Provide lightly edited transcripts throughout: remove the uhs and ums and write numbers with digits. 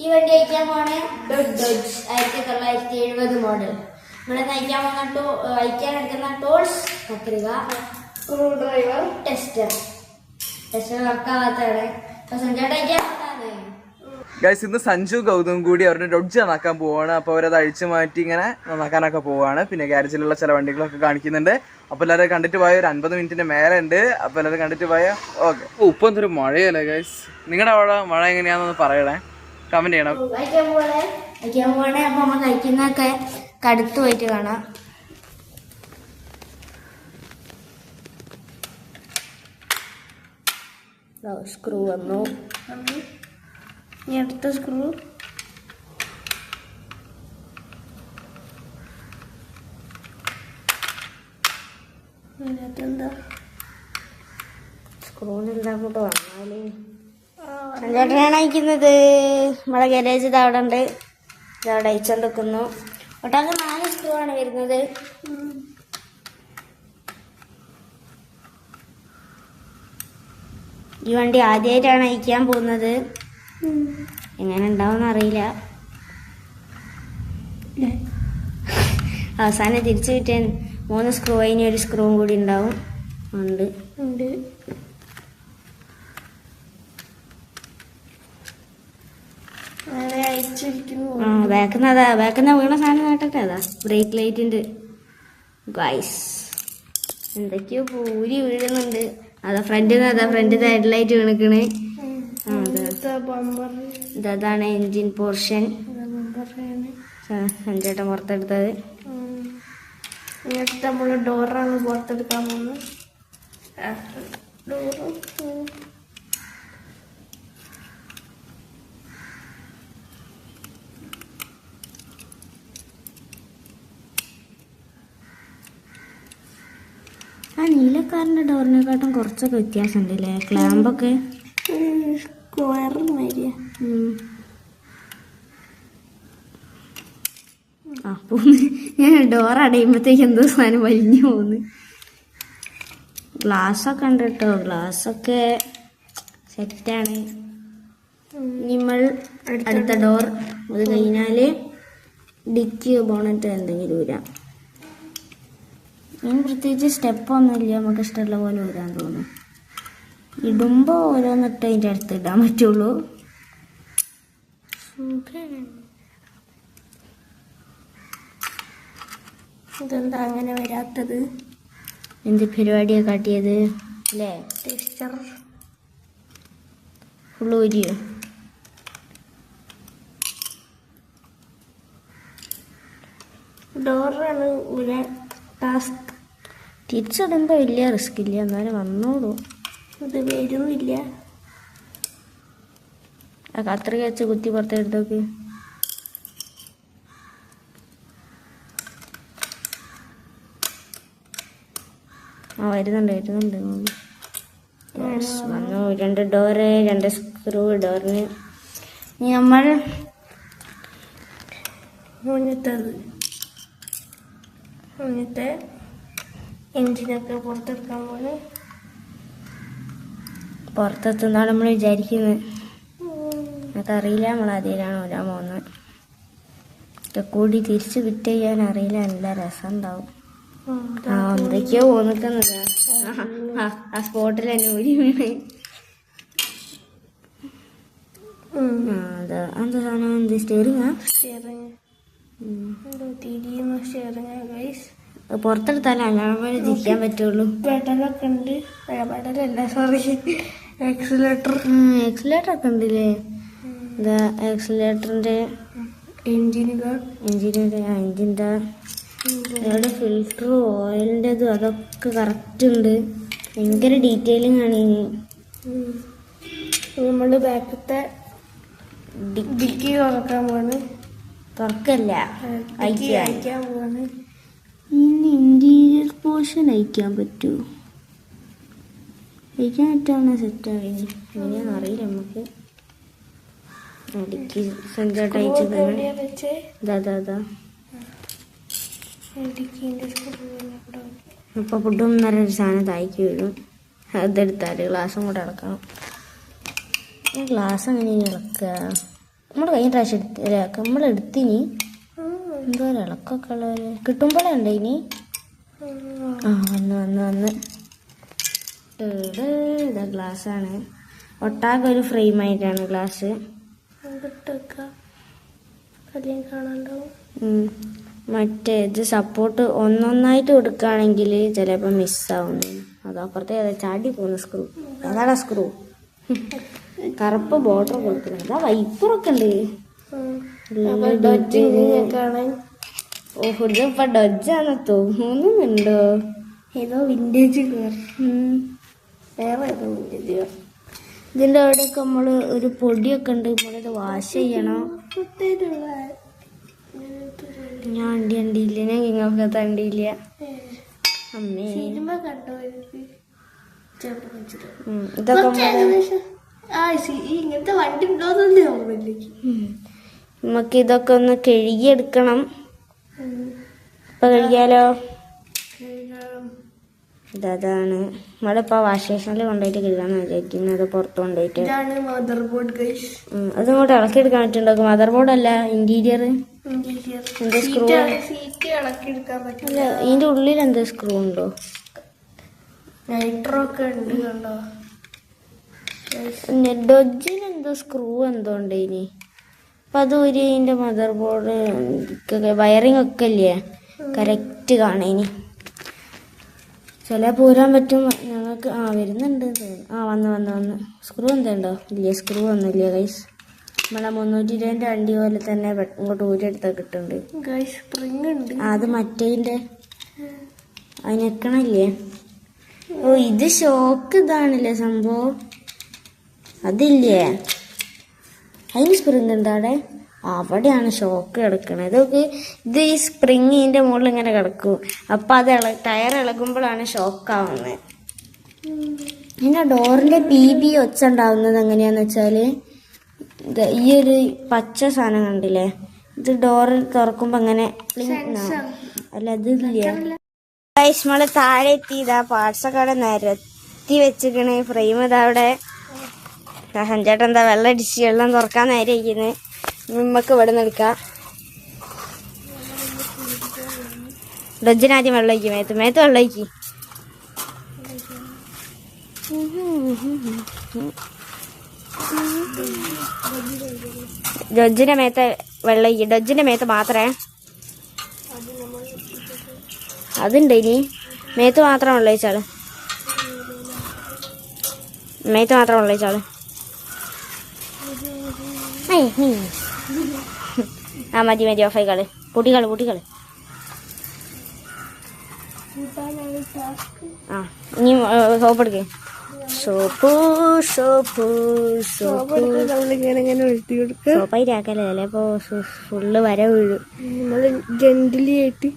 ഈ വണ്ടി അയക്കാൻ പോണ ഡോഡ്ജ് 1970 മോഡൽ. ഇവിടെ അയക്കാൻ പോകുന്ന അയക്കാൻ എടുക്കുന്ന ടൂൾസ് കത്രിക, സ്ക്രൂ ഡ്രൈവർ, ടെസ്റ്റർ വർക്കാവാത്തവിടെ. അപ്പൊ സഞ്ജോട്ട് അയക്കാൻ ഗൈസ്, ഇന്ന് സഞ്ജു ഗൗതം കൂടി അവരുടെ ഡോഡ്ജ് നന്നാക്കാൻ പോവാണ്. അപ്പോൾ അവരത് അഴിച്ചു മാറ്റി ഇങ്ങനെ നന്നാക്കാനൊക്കെ പോവാണ്. പിന്നെ ഗ്യാരേജിലുള്ള ചില വണ്ടികളൊക്കെ കാണിക്കുന്നുണ്ട്. അപ്പോൾ എല്ലാവരും കണ്ടിട്ട് പോയ ഒരു 50 മിനിറ്റിന്റെ മേലെ ഉണ്ട്. അപ്പോൾ എല്ലാവരും കണ്ടിട്ട് പോയ ഓക്കെ. ഇപ്പം എന്തൊരു മഴയല്ലേ ഗൈസ്? നിങ്ങളുടെ അവിടെ മഴ എങ്ങനെയാണെന്ന് പറയണേ, കമന്റ് ചെയ്യണം. അയക്കാൻ പോവാണേ. അപ്പൊ നമ്മൾ കഴിക്കുന്നൊക്കെ കടുത്ത് പോയിട്ട് കാണാം. സ്ക്രൂ വന്നു. ഇനി അടുത്ത സ്ക്രൂ. എന്താ സ്ക്രൂനെല്ലാം കൂടെ വന്നാല് ചേട്ടനാണ് അയക്കുന്നത്. നമ്മളെ ഗാരേജ് ഇത് അവിടെ ഉണ്ട്. ഇതവിടെ അയച്ചോണ്ടിരിക്കുന്നു. ഒട്ടാകെ 4 സ്ക്രൂ ആണ് വരുന്നത്. ഈ വണ്ടി ആദ്യമായിട്ടാണ് അയക്കാൻ പോകുന്നത്. എങ്ങനെ ഉണ്ടാവും അറിയില്ല. അവസാനം തിരിച്ചു കിട്ടാൻ 3 സ്ക്രൂ ഇനി 1 സ്ക്രൂവും കൂടി ഉണ്ടാവും. ഉണ്ട് ബാക്കുന്ന വീണ സാധനം കേട്ടിട്ട് അതാ ബ്രേക്ക് ലൈറ്റിന്റെ ഗൈസ് എന്തൊക്കെയോ പൂരി വീഴുന്നുണ്ട്. ഫ്രണ്ടിൽ ഹെഡ് ലൈറ്റ് വീണിക്കണ്. ഇതാണ് എൻജിൻ പോർഷൻ. സഞ്ജേട്ടൻ പുറത്തെടുത്തത്. നമ്മള് ഡോറാണ് പുറത്തെടുക്കാൻ പോകുന്നത്. ആ നീലക്കാരൻ്റെ ഡോറിനെക്കാട്ടും കുറച്ചൊക്കെ വ്യത്യാസമുണ്ട് അല്ലേ? ക്ലാമ്പൊക്കെ ഞാൻ ഡോർ അടയുമ്പോഴത്തേക്ക് എന്തോ സാധനം വലിഞ്ഞു പോകുന്നു. ഗ്ലാസ്സൊക്കെ ഉണ്ട് കേട്ടോ. ഗ്ലാസ്സൊക്കെ സെറ്റാണ്. നമ്മൾ അടുത്ത ഡോർ അത് കഴിഞ്ഞാൽ ഡിക്കി ബോണറ്റ് എന്തെങ്കിലും വരാം. ഇനി പ്രത്യേകിച്ച് സ്റ്റെപ്പൊന്നുമില്ല. നമുക്ക് ഇഷ്ടമുള്ള പോലെ വരാൻ തോന്നും. ഇടുമ്പോൾ ഓരോന്നിട്ട് അതിൻ്റെ അടുത്ത് ഇടാൻ പറ്റുള്ളൂ. ഇതെന്താ അങ്ങനെ വരാത്തത്? എന്ത് പരിപാടിയാണ് കാട്ടിയത് അല്ലേ? ടെക്സ്ചർ ഫുള്ള് ഊരിയോ? ഡോറാണ് ഊരാൻ ടാസ്ക്. തിരിച്ചിടുമ്പോൾ വലിയ റിസ്ക് ഇല്ല, എന്നാലും വന്നോളൂ. ഇത് വരുന്നില്ല. ആ കത്രിക വെച്ച് കുത്തി പുറത്തെടുത്തോക്ക്. വരുന്നുണ്ട് വന്നു. 2 ഡോറ്, 2 സ്ക്രൂ ഡോറിന്. ഇനി നമ്മൾ മുന്നത്തെ എൻജിനൊക്കെ പുറത്തെടുക്കാൻ പോലെ പുറത്തെത്തുന്നാണ് നമ്മൾ വിചാരിക്കുന്നത്. അതറിയില്ല. നമ്മൾ ആദ്യമായിട്ടാണ് വരാൻ പോകുന്നത്. ഇതൊക്കെ കൂടി തിരിച്ച് ഫിറ്റ് ചെയ്യാൻ അറിയില്ല. നല്ല രസം ഉണ്ടാവും. എന്തൊക്കെയോ പോന്നിക്കുന്നത് ആ സ്പോട്ടിൽ തന്നെ ഊരി വീണ്. അതാ എന്താ സാധനം? എന്ത് സ്റ്റിയറിംഗാ? പുറത്തെടുത്താലേ അല്ലാതെ തിരിക്കാൻ പറ്റുള്ളൂ. പെഡലൊക്കെ ഉണ്ട്. പെഡലല്ല, സോറി, എക്സിലേറ്റർ ഒക്കെ ഉണ്ടല്ലേ? ഇതാ എക്സിലേറ്ററിന്റെ എൻജിൻ്റെ ഇവിടെ ഫിൽറ്റർ ഓയിലിൻ്റെതും അതൊക്കെ കറക്റ്റ് ഉണ്ട്. ഭയങ്കര ഡീറ്റെയിലിംഗ് ആണ്. ഇനി നമ്മൾ ബാക്കത്തെ ഡിക്കി തുറക്കാൻ പോവാണ്. തുറക്കല്ല, അയക്കാൻ പോവാണ്. ഇനി ഇന്റീരിയർ പോർഷൻ അയക്കാൻ പറ്റുമോ? അയക്കാൻ പറ്റുന്ന സെറ്റാണ്. എങ്ങനെയാണെന്ന് അറിയില്ല നമുക്ക്. ഡിക്കി സെൻറ്ററായിട്ട് അയച്ചത് അതാ. ഇപ്പോൾ ഫുഡും നിറയൊരു സാധനം തായ്ക്ക് വീഴും. അതെടുത്താൽ ഗ്ലാസും കൂടെ ഇളക്കണം. ഗ്ലാസ് എങ്ങനെ ഇളക്കുക? നമ്മുടെ കഴിഞ്ഞ പ്രാവശ്യം എടുത്തില്ല, നമ്മളെടുത്തിനി എന്തോ ഒരു ഇളക്കൊക്കെ ഉള്ളവര് കിട്ടുമ്പോഴേ ഉണ്ട് ഇനി. ആ വന്ന് ഇതാ ഗ്ലാസ്സാണ്. ഒട്ടാകെ ഒരു ഫ്രെയിമായിട്ടാണ് ഗ്ലാസ്. മറ്റേ ഇത് സപ്പോർട്ട് ഒന്നൊന്നായിട്ട് കൊടുക്കുകയാണെങ്കിൽ ചിലപ്പോൾ മിസ്സാവുന്നു. അതപ്പുറത്തെ ചാടി പോകുന്ന സ്ക്രൂ, അതാണ് സ്ക്രൂ. കറുപ്പ് ബോർഡർ കൊടുക്കുന്നത്. അതാ വൈപ്പറൊക്കെ ഉണ്ട്. ഓഹോ ഇതിപ്പോ ഡൊജാന്ന് തോന്നുന്നുണ്ടോ? ഏതോ വിന്റേജ് വേറെ ഏതോ വിന്റേജ്. ഇതിൻ്റെ അവിടെയൊക്കെ നമ്മൾ ഒരു പൊടിയൊക്കെ ഉണ്ട്, നമ്മളിത് വാഷ് ചെയ്യണം. ഞാൻ കണ്ടില്ല, ഞാൻ നിങ്ങൾക്ക് കണ്ടില്ല. അമ്മേ ഇതൊക്കെ ഇങ്ങനത്തെ വണ്ടി നമുക്ക് ഇതൊക്കെ ഒന്ന് കഴുകിയെടുക്കണം. ഇപ്പൊ കഴുകിയാലോ? ഇതാണ് നമ്മളിപ്പോ വാഷ് സ്റ്റേഷനിൽ കൊണ്ടുപോയിട്ട് കഴുകാന്ന് വിചാരിക്കുന്നത്. പുറത്ത് കൊണ്ടുപോയിട്ട് അതും കൂടെ ഇളക്കിയെടുക്കാൻ പറ്റുണ്ടോ? മദർ ബോർഡ് അല്ല, ഇന്റീരിയർ. എന്താ സ്ക്രൂ? അല്ല ഇതിന്റെ ഉള്ളിൽ എന്താ സ്ക്രൂ ഉണ്ടോ? നൈട്രോ ഒക്കെ ഉണ്ട് കണ്ടോ? ഡൊജിന് എന്തോ സ്ക്രൂ എന്തോ ഉണ്ട് ഇനി. അപ്പൊ അത് ഒരു ഇതിന്റെ മദർ ബോർഡ് വയറിംഗ് ഒക്കെ ഇല്ലേ കറക്റ്റ് കാണേനി. ചില പോരാൻ പറ്റും ഞങ്ങൾക്ക്. വരുന്നുണ്ട്. വന്ന് സ്ക്രൂ എന്താ ഉണ്ടോ? ഇല്ല, സ്ക്രൂ ഒന്നുമില്ല ഗൈസ്. നമ്മളെ 320 വണ്ടി പോലെ തന്നെ ഇങ്ങോട്ട് ഊരെടുത്താൽ കിട്ടുന്നുണ്ട്. അത് മറ്റേതിൻ്റെ അതിനക്കണില്ലേ? ഓ ഇത് ഷോക്ക് ഇതാണല്ലേ സംഭവം. അതില്ലേ അതിന് സ്പ്രിങ് എന്താ അവിടെ? അവിടെയാണ് ഷോക്ക് കിടക്കണത്. ഇതൊക്കെ ഇത് ഈ സ്പ്രിങ്ങിന്റെ മുകളിൽ ഇങ്ങനെ കിടക്കും. അപ്പൊ അത് ടയർ ഇളകുമ്പോഴാണ് ഷോക്ക് ആവുന്നത്. പിന്നെ ഡോറിന്റെ PB ഒച്ച ഉണ്ടാവുന്നത് എങ്ങനെയാന്ന് വെച്ചാല് ഈ ഒരു പച്ച സാധനം കണ്ടില്ലേ, ഇത് ഡോറ് തുറക്കുമ്പോ അങ്ങനെ അല്ല ഇത് നമ്മള് താഴെ എത്തി. ഇതാ പാർട്സ് ഒക്കെ അവിടെ നിരത്തി വെച്ചിക്കണേ. ഫ്രെയിം ഇതാ അവിടെ. സഞ്ചേട്ടൻ എന്താ വെള്ളം അടിച്ച് വെള്ളം തുറക്കാൻ നേരെ ഇരിക്കുന്നത്. നമുക്ക് ഇവിടെ നിന്ന് എടുക്കാം. ഡൊജിനാദ്യം വെള്ളം ഒഴിക്കും. മേത്ത് വെള്ളം ഒഴിക്കും. ഡൊജിന്റെ മേത്ത് വെള്ളം ഒഴിക്കും. ഡൊജിന്റെ മേത്ത് മാത്രമേ അതുണ്ട്. ഇനി മേത്ത് മാത്രം വെള്ളം ഒഴിച്ചാള്. മേത്ത് മാത്രം വെള്ളം ഒഴിച്ചാള്. മതി ഓഫായിക്കള്. പൊട്ടിക്കള്. ഇനി സോപ്പ് എടുക്കേ. സോപ്പായിട്ടാക്കല്ലേ ചിലപ്പോ ഫുള്ള് വര വീഴും. ജെന്റിലി ആയിട്ട്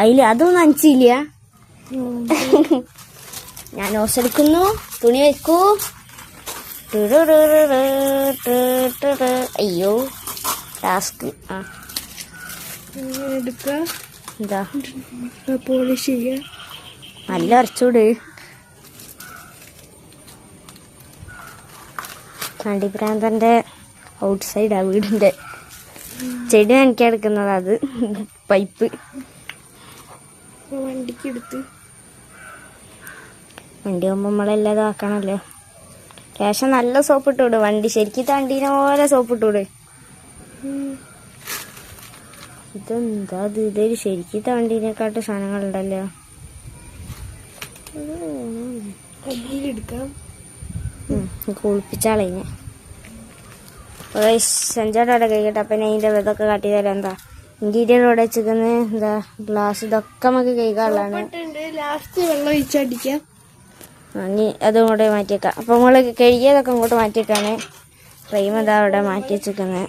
അതില് അതൊന്നും അനച്ചില്ല. ഞാൻ ഓസ് എടുക്കുന്നു. തുണി വെക്കൂ. അയ്യോ ടാസ്ക്. എന്താ പോളിഷ് ചെയ്യാ. നല്ല ഉറച്ചൂട്. അടിപ്രാന്തന്റെ ഔട്ട് സൈഡാ വീടിന്റെ. ചെടി നനയ്ക്കെടുക്കുന്നത് അത് പൈപ്പ് വണ്ടിക്കെടുത്ത്. വണ്ടി ആകുമ്പോ നമ്മളെല്ലാം ആക്കണല്ലോ. ശേഷം നല്ല സോപ്പ് ഇട്ടൂട്. വണ്ടി ശരിക്കും വണ്ടീനെ പോലെ സോപ്പ് ഇട്ടൂട്. ഇതെന്താ ഇതൊരു ശരിക്കും വണ്ടീനെക്കാട്ട് സാധനങ്ങളുണ്ടല്ലോ. കുളിപ്പിച്ചാളെ സഞ്ചാരം കഴിക്കട്ടെ. അപ്പം അതിൻ്റെ ഇതൊക്കെ കാട്ടി തരാം. എന്താ ഇന്റീരിയർ ഇവിടെ വെച്ചിരിക്കുന്നത്, എന്താ ഗ്ലാസ്, ഇതൊക്കെ നമുക്ക് കഴിക്കാനുള്ളതാണ്. ലാസ്റ്റ് വെള്ളം ഒഴിച്ചടിക്കാം. ഇനി അതും കൂടെ മാറ്റിയേക്കാം. അപ്പം നമ്മൾ കഴുകിയതൊക്കെ ഇങ്ങോട്ട് മാറ്റിയേക്കാണ്. ഫ്രെയിം ഇതാ അവിടെ മാറ്റി വെച്ചിരിക്കുന്നത്.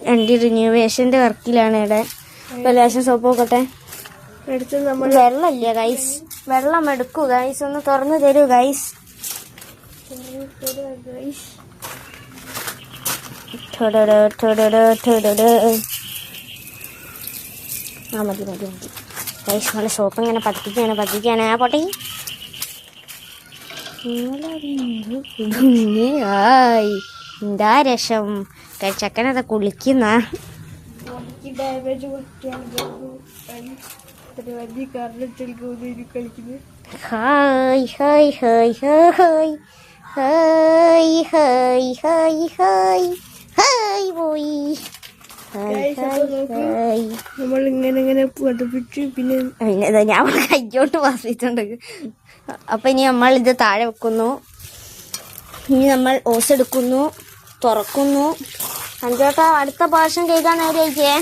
വണ്ടി റിന്യൂവേഷൻ്റെ വർക്കിലാണ് ഇവിടെ. ഇപ്പം ലേശം സോപ്പ് നോക്കട്ടെ. വെള്ളമില്ല ഗൈസ്. വെള്ളം എടുക്കൂ ഗൈസ്. ഒന്ന് തുറന്നു തരൂ ഗൈസ്. മതി ഗൈസ്. നമ്മളെ സോപ്പ് ഇങ്ങനെ പതിപ്പിക്കാണ്. പൊട്ടി ആയ് എന്താ രസം. ചക്കനത് കുളിക്കുന്ന hi hi hi hi hi hi hi hi hi പോയി. നമ്മളിങ്ങനെ പഠിപ്പിച്ച് പിന്നെ ഞാൻ കയ്യോട്ട് വാസിച്ചിട്ടുണ്ട്. അപ്പൊ ഇനി നമ്മൾ ഇത് താഴെ വെക്കുന്നു. ഇനി നമ്മൾ ഓസ് എടുക്കുന്നു, തുറക്കുന്നു. അഞ്ചോട്ടാ അടുത്ത പ്രാവശ്യം കേൾക്കാൻ നേരിക്കേ.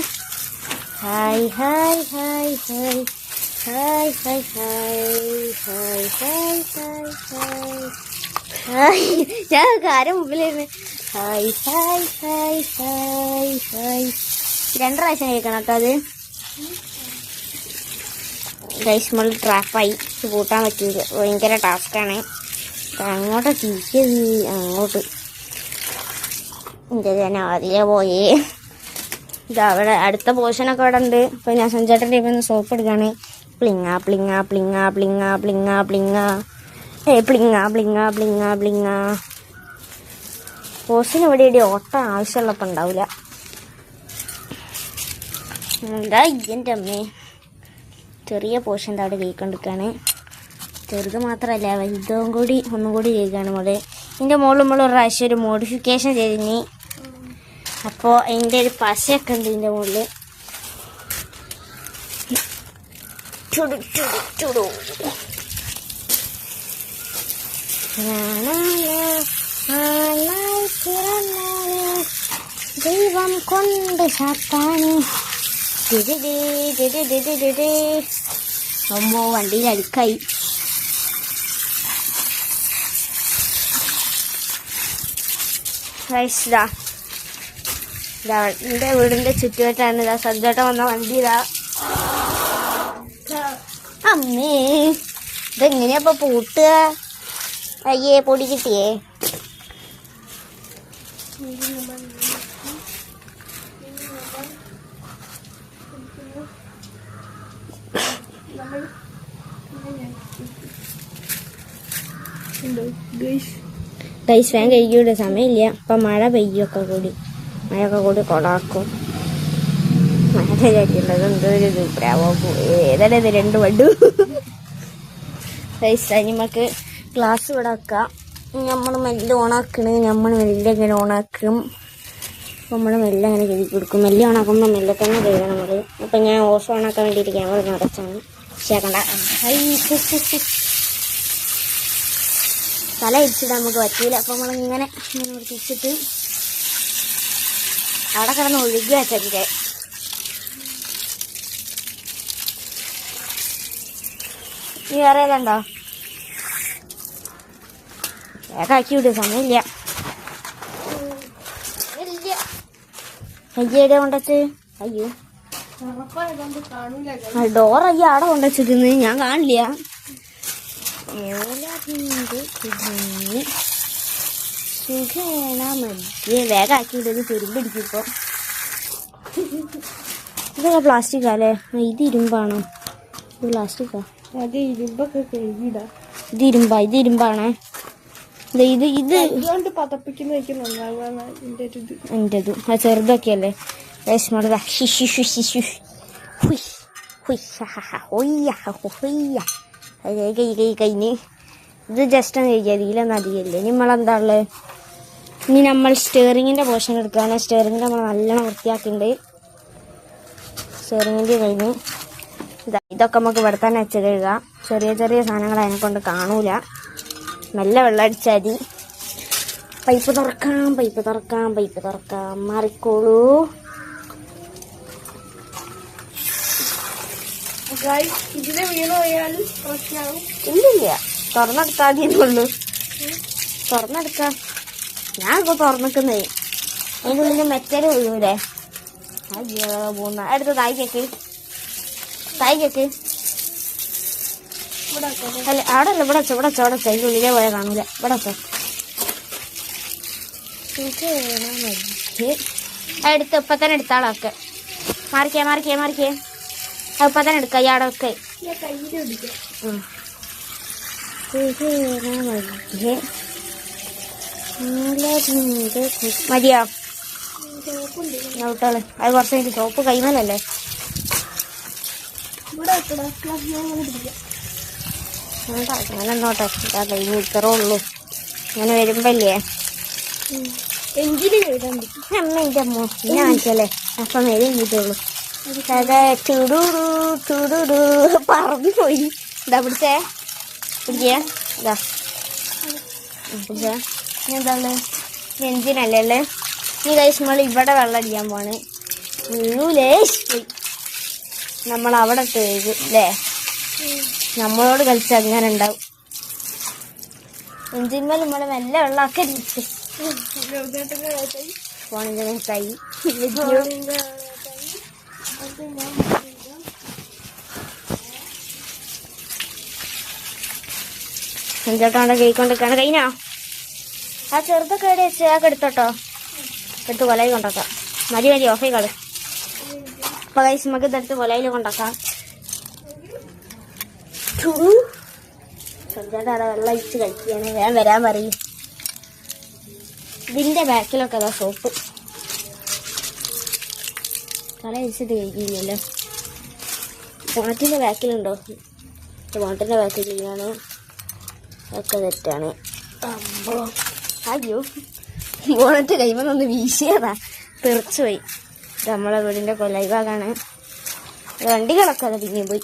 Hi hi hi hi hi hi hi hi hi hi hi. ഞാൻ കാര്യം മുമ്പിലായിരുന്നു. Hi hi hi hi hi. 2 പ്രാവശ്യം കേൾക്കണം കേട്ടോ അത്. ഗൈസ് നമ്മൾ ട്രാപ്പായി. കൂട്ടാൻ പറ്റിയത് ഭയങ്കര ടാസ്ക്കാണ്. അങ്ങോട്ട് തിരിച്ചത് അങ്ങോട്ട് ഞാൻ അതിലേ പോയേ. ഇതവിടെ അടുത്ത പോർഷനൊക്കെ അവിടെ ഉണ്ട്. അപ്പോൾ ഞാൻ സഞ്ചേട്ടൻ്റെ ഇപ്പം സോപ്പ് എടുക്കുകയാണ്. പ്ലിങ്ങ പ്ലിങ്ങ പ്ലിങ്ങ പ്ലിങ്ങ പ്ലിങ്ങ പ്ലിങ്ങ പ്ലിങ്ങ പ്ലിങ്ങ പ്ലിങ്ങ പ്ലിങ്ങ. പോർഷന് ഇവിടെ ഇവിടെ ഓട്ടം ആവശ്യമുള്ളപ്പോൾ ഉണ്ടാവില്ല. എന്താ എൻ്റെ അമ്മേ. ചെറിയ പോർഷൻ അവിടെ കേൾക്കൊണ്ടിരിക്കുകയാണ്. ചെറുത് മാത്രമല്ല വലുതും കൂടി ഒന്നും കൂടി കേൾക്കുകയാണ് മോള്. ഇതിൻ്റെ മുകളിൽ നമ്മൾ ഒരു പ്രാവശ്യം ഒരു മോഡിഫിക്കേഷൻ ചെയ്തിനി. അപ്പോൾ അതിൻ്റെ ഒരു പശയൊക്കെ ഉണ്ട് ഇതിൻ്റെ മുകളിൽ. ചുടു ചുടു ചുടു. ദൈവം കൊണ്ട് സാത്താന്. അമ്മോ വണ്ടിയിൽ അടുക്കായി. എൻ്റെ വീടിൻ്റെ ചുറ്റുവട്ടാണ്. ഇതാ സജ്ജേട്ടൻ വന്ന വണ്ടി. ഇതാ അമ്മേ ഇതെങ്ങനെയാ പൂട്ടുക? അയ്യേ പൊടി കിട്ടിയേ. ഗൈസ് ഫാൻ കഴിക്കൂടെ സമയമില്ല. അപ്പം മഴ പെയ്യൊക്കെ കൂടി മഴയൊക്കെ കൂടി കൊളാക്കും. മഴ കഴിക്കേണ്ടത് എന്തോ ഒരു ഏതായാലും ഇത് 2 വണ്ടു. ഗൈസ് നമുക്ക് ഗ്ലാസ് ഇവിടെ വെക്കാം. നമ്മൾ മെല്ലെ ഓണാക്കണ്. നമ്മൾ മെല്ലെ ഇങ്ങനെ ഓണാക്കും. നമ്മൾ മെല്ലെ അങ്ങനെ കഴുകി കൊടുക്കും. മെല്ലെ ഓണാക്കുമ്പോൾ മെല്ലെ തന്നെ കഴുകണം നമ്മൾ. അപ്പം ഞാൻ ഓഫ് ഓണാക്കാൻ വേണ്ടിയിട്ട് ക്യാമറ നടച്ചാണ്. ശേഖണ്ട തല ഇരിച്ചിട്ട് നമുക്ക് പറ്റിയില്ല. അപ്പം നമ്മളിങ്ങനെ ഇങ്ങനെ തിരിച്ചിട്ട് അവിടെ കിടന്ന് ഒഴുകുക ചെറിയ. ഈ വേറെ ഏതാണ്ടോ വേഗാക്കി വിടുക. സമയമില്ല. അയ്യയുടെ കൊണ്ടച്ച് അയ്യോ ഡോർ അയ്യ അവിടെ കൊണ്ടുവച്ചിരിക്കുന്നു. ഞാൻ കാണില്ല. സുഖേണ മധ്യേ വേഗാക്കി വിടുന്നത് തുരുമ്പിടിക്കും. ഇപ്പോൾ ഇതൊക്കെ പ്ലാസ്റ്റിക്കാ അല്ലേ? ഇത് ഇരുമ്പാണോ? ഇത് പ്ലാസ്റ്റിക്കാ? അത് ഇരുമ്പൊക്കെ കഴുകിടാം. ഇത് ഇരുമ്പാണേ. ഇത് എന്റേതും ആ ചെറുതൊക്കെ അല്ലേ? കഴിഞ്ഞ് ഇത് ജസ്റ്റ് ഒന്ന് കഴിക്കുക. അതിലൊന്നും അധികമില്ല. നമ്മളെന്താ ഉള്ളത്? ഇനി നമ്മൾ സ്റ്റെയറിങ്ങിൻ്റെ പോർഷൻ എടുക്കുകയാണ്. സ്റ്റെയറിങ്ങിൻ്റെ നമ്മൾ നല്ലോണം വൃത്തിയാക്കിയിട്ടുണ്ട്. സ്റ്റെയറിങ്ങിൻ്റെ കഴിഞ്ഞ് ഇതൊക്കെ നമുക്ക് ഇവിടെ തന്നെ വെച്ച് കഴുകാം. ചെറിയ ചെറിയ സാധനങ്ങൾ അതിനെക്കൊണ്ട് കാണൂല. മെല്ലെ വെള്ളം അടിച്ചാൽ മതി. പൈപ്പ് തുറക്കാം, പൈപ്പ് തുറക്കാം, പൈപ്പ് തുറക്കാം. മാറിക്കോളൂ. ഇതിനെ വീണു പോയാൽ പ്രശ്നമാകും. ഇല്ലില്ല, തുറന്നെടുക്കാതിന്നുള്ളൂ. തുറന്നെടുക്കാം. ഞാൻ ഇപ്പോൾ തുറന്നിക്കുന്നേ. അതിൻ്റെ ഉള്ളിൽ മെറ്റൽ വീഴൂലേ? അയ്യോ മൂന്ന എടുത്ത് തായ്ക്കേക്ക് അല്ല അവിടെ അല്ല ഇവിടെ ഇവിടെ അതിൻ്റെ ഉള്ളിലേ പോയാൽ കാണൂല. ഇവിടെ എടുത്ത് ഇപ്പം തന്നെ എടുത്താളൊക്കെ. മാറിക്കേ അത് ഇപ്പം തന്നെ എടുക്കാം. ഈ അവിടെ ഒക്കെ മതിയോ ഔട്ടാള് അത് കുറച്ച് എനിക്ക് ചോപ്പ് കൈമലല്ലേ അങ്ങനെ എന്നോട്ടെ കഴിഞ്ഞ് ഇത്രേ ഉള്ളൂ ഇങ്ങനെ വരുമ്പല്ലേ അമ്മ എൻ്റെ അമ്മ പിന്നെ കാണിച്ചല്ലേ അപ്പം നേരെ ചെയ്തിട്ടുള്ളൂ അതെ ചുടുടു ചുടുടു പറന്നു പോയി ഇതാ പിടിച്ചേ പിടിക്കേ ഇതാ പിടിച്ചേ എന്താണ് എഞ്ചിനല്ലേ അല്ലേ ഈ കൈസ് നമ്മൾ ഇവിടെ വെള്ളം അടിക്കാൻ പോണ് വീഴൂലേശ് പോയി നമ്മൾ അവിടെ ചെയ്തു അല്ലേ നമ്മളോട് കളിച്ച് അങ്ങനെ ഉണ്ടാവും എഞ്ചിന്മേൽ നമ്മള് നല്ല വെള്ളമൊക്കെ ഫോണിന്റെ മേത്തായി ചേട്ടാണ്ട് കേക്കൊണ്ടിരിക്കാണ് കഴിഞ്ഞോ ആ ചെറുതൊക്കെ എവിടെ വെച്ച് ആ എടുത്തോട്ടോ എടുത്ത് കൊലയിൽ കൊണ്ടാക്കാം മതി മതി ഓഫേ കളി അപ്പൊ കൈസ് നമുക്ക് ഇതെടുത്ത് കൊലയിൽ കൊണ്ടാക്കാം ചേട്ടാ അവിടെ വെള്ളം ഒഴിച്ച് കളിക്കുകയാണ് വേഗം വരാൻ പറയും ഇതിന്റെ ബാക്കിലൊക്കെ അതാ സോപ്പ് തല അഴിച്ചിട്ട് കഴിക്കില്ലല്ലോ ബോണറ്റിന്റെ ബാക്കിലുണ്ടോ ബോണറ്റിന്റെ ബാക്കിൽ ചെയ്യാണ് ഒക്കെ തെറ്റാണ് അയ്യോ ബോണറ്റ് കഴിയുമ്പോൾ വീശിയതാ തെറിച്ചു പോയി നമ്മളെ വീടിന്റെ കൊലൈ ഭാഗമാണ് വണ്ടികളൊക്കെ അത് പിന്നെയും പോയി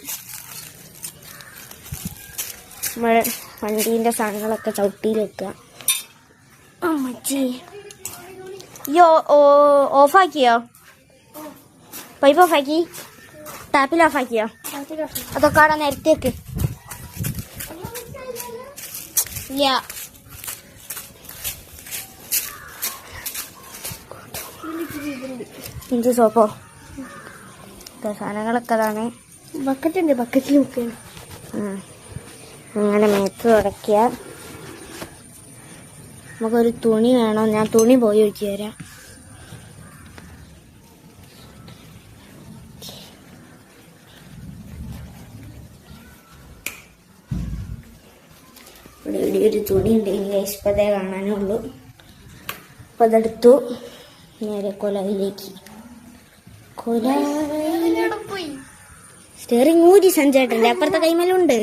നമ്മൾ വണ്ടീൻ്റെ സാധനങ്ങളൊക്കെ ചവിട്ടിയിൽ വെക്കുക അമ്മച്ചി ഈ ഓഫാക്കിയോ പൈപ്പ് ഓഫാക്കി ടാപ്പിൽ ഓഫാക്കിയോ അതൊക്കെ അവിടെ നിരത്തേക്ക് ഇല്ല ഇഞ്ചി സോപ്പോ സാധനങ്ങളൊക്കെ അതാണ് ബക്കറ്റുണ്ട് ബക്കറ്റിൽ നോക്കുകയാണ് അങ്ങനെ മേത്ത് തുടയ്ക്കുക നമുക്കൊരു തുണി വേണം ഞാൻ തുണി പോയി ഒഴിച്ചു തരാം ഇവിടെ ഒരു തുണി ഉണ്ട് ഇനി ഇപ്പതേ കാണാനുള്ളൂ അപ്പം അതെടുത്തു നേരെ കൊലയിലേക്ക് സ്റ്റെയറിങ് ഊരി സഞ്ചേട്ടൻ്റെ അപ്പുറത്തെ കൈമലുണ്ട്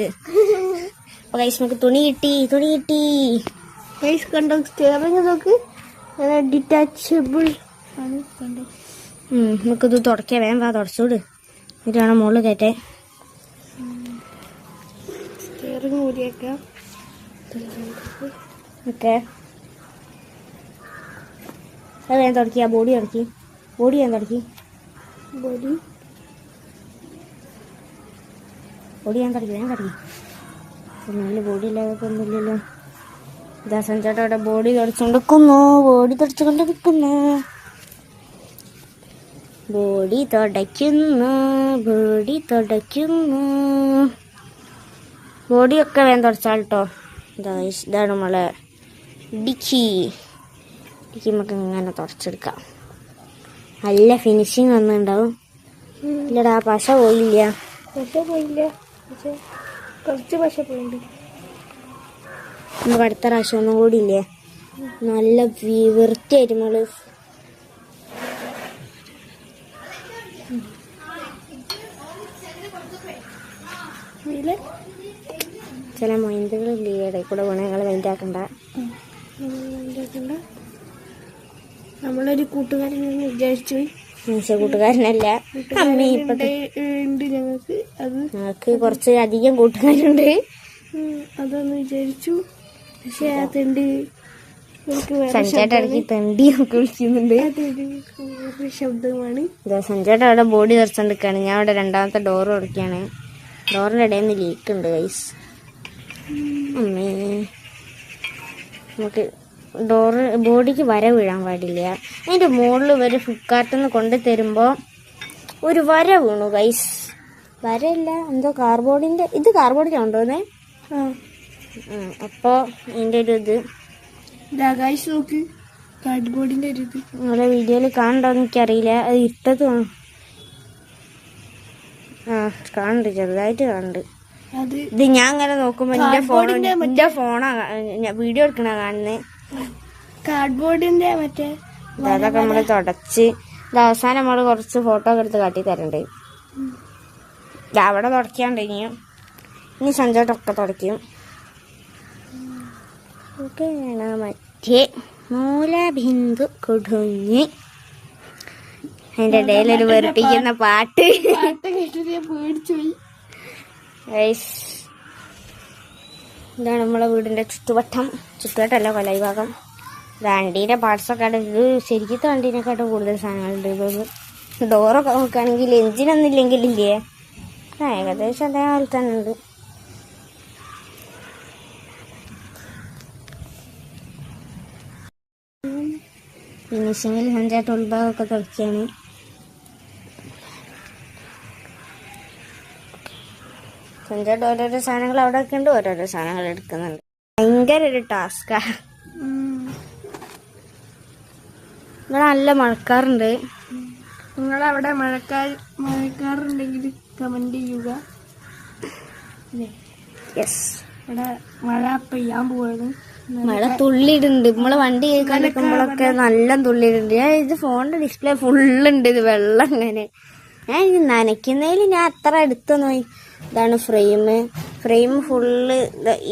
അപ്പൊ കൈസ് നമുക്ക് തുണി കിട്ടി കൈസ് കണ്ടോ സ്റ്റിയറിംഗ് നോക്ക് ഡിറ്റാച്ചബിൾ ആണ് കണ്ടോ നമുക്കിത് തുടയ്ക്കാം വേഗം വാ തുടച്ചോട് എന്നിട്ട് വേണം മുകളിൽ കയറ്റേ സ്റ്റിയറിംഗ് ഊരിയേക്കാം ഓക്കെ അത് വേഗം തുടക്കി ബോഡി ഞാൻ തുടക്കി വേഗം തുടക്കി ഒന്നുമില്ല ബോഡി ഇല്ലാതെ ഒന്നുമില്ലല്ലോ ഇതാ സഞ്ചേട്ട അവിടെ ബോഡി തുടച്ചുകൊണ്ടിരിക്കുന്നു ബോഡി തുടയ്ക്കുന്നു ബോഡിയൊക്കെ വേഗം തുടച്ചാൽ കേട്ടോ ഇതാണ് നമ്മളെ ഡിക്കി നമുക്ക് ഇങ്ങനെ തുടച്ചെടുക്കാം നല്ല ഫിനിഷിങ് വന്നിട്ടുണ്ടാവും ഇല്ലടാ പശ പോയില്ല പക്ഷെ കുറച്ച് പശ പോയിട്ടുണ്ട് നമുക്ക് അടുത്ത പ്രാവശ്യം ഒന്നും കൂടി ഇല്ലേ നല്ല വൃത്തിയായിട്ട് നമ്മള് ചില മൈൻഡുകളില്ലേ ഇടയിൽ കൂടെ ഗുണങ്ങൾ മൈൻഡാക്കണ്ട നമ്മളൊരു കൂട്ടുകാരൻ വിചാരിച്ചു കൂട്ടുകാരനല്ല അമ്മ ഇപ്പത്തെ ഉണ്ട് ഞങ്ങൾക്ക് അത് ഞങ്ങൾക്ക് കുറച്ച് അധികം കൂട്ടുകാരുണ്ട് അതൊന്ന് വിചാരിച്ചു പക്ഷെ ആ തെണ്ടി സഞ്ചേട്ട തെണ്ടിയൊക്കെ വിളിക്കുന്നുണ്ട് ശബ്ദമാണ് സഞ്ചേട്ട അവിടെ ബോഡി തെറിച്ചോണ്ടിരിക്കുകയാണ് ഞാൻ അവിടെ രണ്ടാമത്തെ ഡോറ് തുറക്കുകയാണ് ഡോറിൻ്റെ ഇടയിൽ നിന്ന് ലീക്ക് ഉണ്ട് ഗൈസ് അമ്മേ നമുക്ക് ബോഡിക്ക് വര വീഴാൻ പാടില്ല അതിൻ്റെ മുകളിൽ ഇവർ ഫ്ലിപ്കാർട്ടിൽ നിന്ന് കൊണ്ടു തരുമ്പോൾ ഒരു വര വീണു ഗൈസ് വരയില്ല എന്തോ കാർബോർഡിൻ്റെ ഇത് കാർബോർഡിലാണോന്നേ അപ്പോൾ അതിൻ്റെ ഒരു ഇത് ഗൈസ് നോക്ക് കാർഡ്ബോർഡിൻ്റെ ഒരു ഇത് നിങ്ങളുടെ വീഡിയോയിൽ കാണണ്ടോന്ന് എനിക്കറിയില്ല അത് ഇട്ടത് കാണുന്നുണ്ട് ചെറുതായിട്ട് കാണുന്നുണ്ട് അത് ഇത് ഞാൻ അങ്ങനെ നോക്കുമ്പോ എന്റെ ഫോണാ വീഡിയോ എടുക്കണ കാണുന്നത്. കാർഡ്ബോർഡിന്റെ മറ്റേ അതൊക്കെ നമ്മള് തുടച്ച് ഇത് അവസാനം നമ്മള് കുറച്ച് ഫോട്ടോ ഒക്കെ എടുത്ത് കാട്ടി തരണ്ട്. ഇത് അവിടെ തുടയ്ക്കാണ്ട് ഇനി സഞ്ചോട്ടൊക്കെ തുടയ്ക്കും. മറ്റേ മൂലബിന്ദു കുടുങ്ങി അതിന്റെ ഇടയിൽ ഒരു വെറുപ്പിക്കുന്ന പാട്ട്. കേട്ടിട്ട് പേടിച്ചു പോയി. ഇതാണ് നമ്മളെ വീടിന്റെ ചുറ്റുവട്ടമല്ല കൊലൈ ഭാഗം. വണ്ടീന്റെ പാർട്സൊക്കെ ആണ്. ഇത് ശരിക്കത്തെ വണ്ടീനെക്കാട്ടും കൂടുതൽ സാധനങ്ങളുണ്ട്. ഇതൊന്ന് ഡോറൊക്കെ നോക്കുകയാണെങ്കിൽ എഞ്ചിനൊന്നും ഇല്ലെങ്കിലില്ലേ ഏകദേശം അതേപോലെ തന്നെ ഉണ്ട്. ഫിനിഷിങ്ങിൽ സഞ്ചായിട്ട് ഉൾഭാഗമൊക്കെ തുടക്കുകയാണ്. സഞ്ചായിട്ട് ഓരോരോ സാധനങ്ങൾ അവിടെ ഒക്കെ ഉണ്ട്, ഓരോരോ സാധനങ്ങൾ എടുക്കുന്നുണ്ട്. ഭയങ്കര ഒരു ടാസ്കാ. ഇവിടെ നല്ല മഴക്കാറുണ്ട്. നിങ്ങളവിടെ മഴക്കാറുണ്ടെങ്കിൽ കമന്റ് ചെയ്യുക. യെസ്, ഇവിടെ മഴ പെയ്യാൻ പോവാണ്. മഴ തുള്ളിയിടുന്നുണ്ട്. നമ്മള് വണ്ടി കേൾക്കാൻ നിൽക്കുമ്പോഴൊക്കെ നല്ല തുള്ളിയിടുന്നുണ്ട്. ഞാൻ ഇത് ഫോണിന്റെ ഡിസ്പ്ലേ ഫുള്ളുണ്ട്. ഇത് വെള്ളം ഇങ്ങനെ ഞാൻ ഇത് നനയ്ക്കുന്നതിൽ ഞാൻ അത്ര അടുത്തൊന്നും. ഇതാണ് ഫ്രെയിം ഫുള്ള്.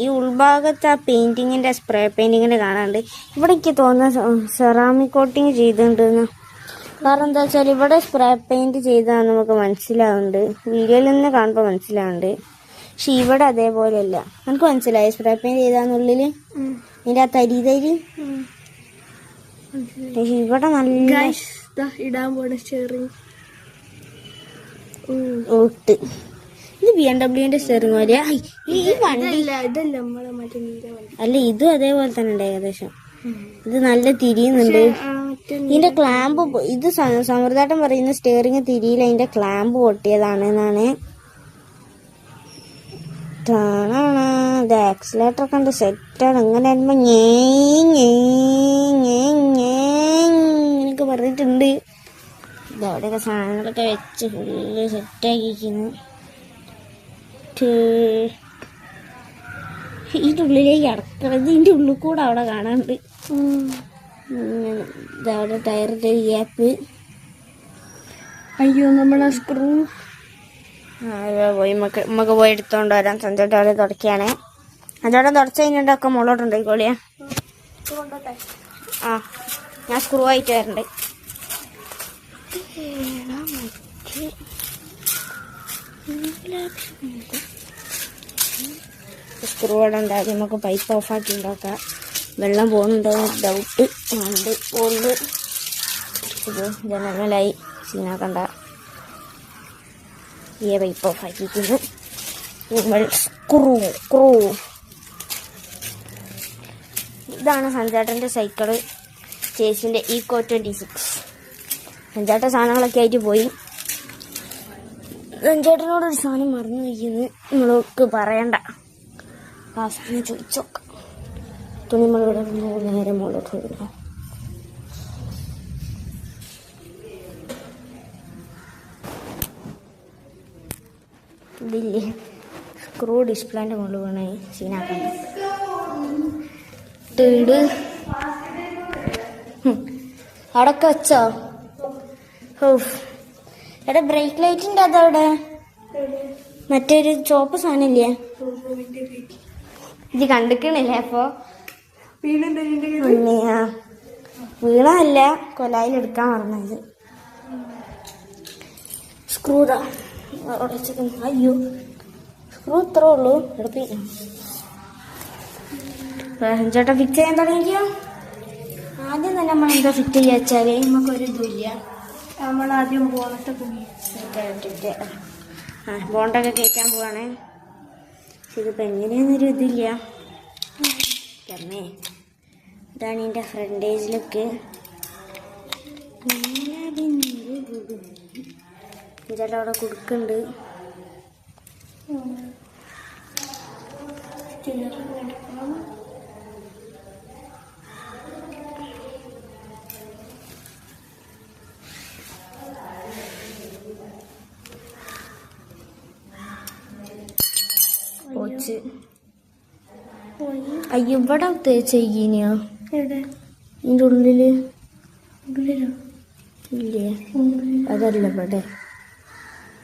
ഈ ഉൾഭാഗത്ത് ആ പെയിന്റിങ്ങിന്റെ സ്പ്രേ പെയിന്റിങ്ങിന്റെ കാണാണ്ട്. ഇവിടെ എനിക്ക് തോന്നുന്ന സെറാമിക് കോട്ടിങ് ചെയ്തിട്ടുണ്ടെന്ന്. കാരണം എന്താ വെച്ചാൽ ഇവിടെ സ്പ്രേ പെയിന്റ് ചെയ്താൽ നമുക്ക് മനസ്സിലാവുന്നുണ്ട്, വീഡിയോയിൽ നിന്ന് കാണുമ്പോൾ മനസ്സിലാവുന്നുണ്ട്. പക്ഷെ ഇവിടെ അതേപോലെയല്ല. നമുക്ക് മനസ്സിലായി സ്പ്രേ പെയിന്റ് ചെയ്താന്നുള്ളില് ഇതിന്റെ ആ തരി ഇവിടെ നല്ല ഇടാൻ പോണ സ്റ്റിയറിംഗ് ഓട്ട്. ഇത് BMW സ്റ്റിയറിംഗ് പോലെ. ഈ വണ്ടി ഇതല്ല നമ്മളെ മറ്റേ അല്ല, ഇതും അതേപോലെ തന്നെ ഉണ്ട് ഏകദേശം. ഇത് നല്ല തിരിയുന്നുണ്ട്. ഇതിന്റെ ക്ലാമ്പ് ഇത് സമൃദ്ധാട്ടം പറയുന്ന സ്റ്റിയറിംഗ് തിരിയിൽ അതിന്റെ ക്ലാമ്പ് പൊട്ടിയതാണ് എന്നാണ്. ഇത് ആക്സിലേറ്റർ ഒക്കെ ഉണ്ട്, സെറ്റാണ്. ഇങ്ങനെ വരുമ്പോ ഇങ്ങനെയൊക്കെ പറഞ്ഞിട്ടുണ്ട്. ഇതവിടെയൊക്കെ സാധനങ്ങളൊക്കെ വെച്ച് ഫുള്ള് സെറ്റാക്കിയിരിക്കുന്നു. ഇതിന്റെ ഉള്ളിലേക്ക് അടക്കണത് ഇതിന്റെ ഉള്ളിൽ കൂടെ അവിടെ കാണാനുണ്ട്. ഇതവിടെ ടയറിന്റെ ഗ്യാപ്പ്. അയ്യോ നമ്മളെ സ്ക്രൂ പോയി നമുക്ക് പോയി എടുത്തോണ്ട് വരാം. സഞ്ചോട്ട് അവിടെ തുടക്കുകയാണ്. അതോടെ തുടച്ച് കഴിഞ്ഞിട്ടൊക്കെ മുകളോട്ടുണ്ടായിക്കോളിയാ. ആ, ഞാൻ സ്ക്രൂ ആയിട്ട് വരണ്ട്. സ്ക്രൂ അവിടെ ഉണ്ടാക്കി നമുക്ക് പൈപ്പ് ഓഫാക്കി ഉണ്ടാക്കാം. വെള്ളം പോകുന്നുണ്ടോ ഡൗട്ട് ഉണ്ട്. പോകുന്നുണ്ട്. ഇത് ജനറലായി സീനാക്കണ്ട. ഈ പൈപ്പ് ഓഫാക്കിയിരിക്കുന്നു. സ്ക്രൂ ഇതാണ് സഞ്ചാട്ടൻ്റെ സൈക്കിള്. ചേച്ചിൻ്റെ Eco 26. സഞ്ചാട്ട സാധനങ്ങളൊക്കെ ആയിട്ട് പോയി. സഞ്ചാട്ടനോടൊരു സാധനം മറന്നു വയ്ക്കുന്നു. നമ്മൾക്ക് പറയണ്ട. ആ സാധനം ചോദിച്ചോക്കാം. തുണിമളിവിടെ നേരെ മുകളിലോട്ട് വരുന്നു. ഇതില്ലേ സ്ക്രൂ ഡിസ്പ്ലേന്റെ മുകളിൽ വേണേ സീനാക്കണം. അവിടൊക്കെ വെച്ചോ? എടാ ബ്രേക്ക് ലൈറ്റിന്റെ അതവിടെ മറ്റൊരു ചോപ്പ് സാധനം ഇല്ലേ? ഇത് കണ്ടിക്കണില്ലേ? അപ്പൊ വീണല്ല, കൊലായിലെടുക്കാൻ പറഞ്ഞത്. സ്ക്രൂതാ. അയ്യോ, സ്ക്രൂ ഇത്രേ ഉള്ളൂ. ചേട്ടാ ഫിക്സ് ചെയ്യാൻ തുടങ്ങിയോ? ആദ്യം തന്നെ നമ്മൾ എന്താ ഫിറ്റ് ചെയ്യാ വെച്ചാല് നമുക്കൊരു ഇതുമില്ല. നമ്മളാദ്യം ബോണത്തെ പോയി ബോണ്ടൊക്കെ കയറ്റാൻ പോവാണ്. ഇതിപ്പോ എങ്ങനെയാന്നൊരു ഇതില്ല. ഇതാണ് ഇതിന്റെ ഫ്രണ്ടേജിലൊക്കെ. ചേട്ടാ അവിടെ കുടുക്കുന്നുണ്ട്. അയ്യോ ഇവിടെ തേച്ചിനിയോ എവിടെ ഇതിൻ്റെ ഉള്ളില് ഉള്ളിലോ? ഇല്ലേ അതല്ല ഇവിടെ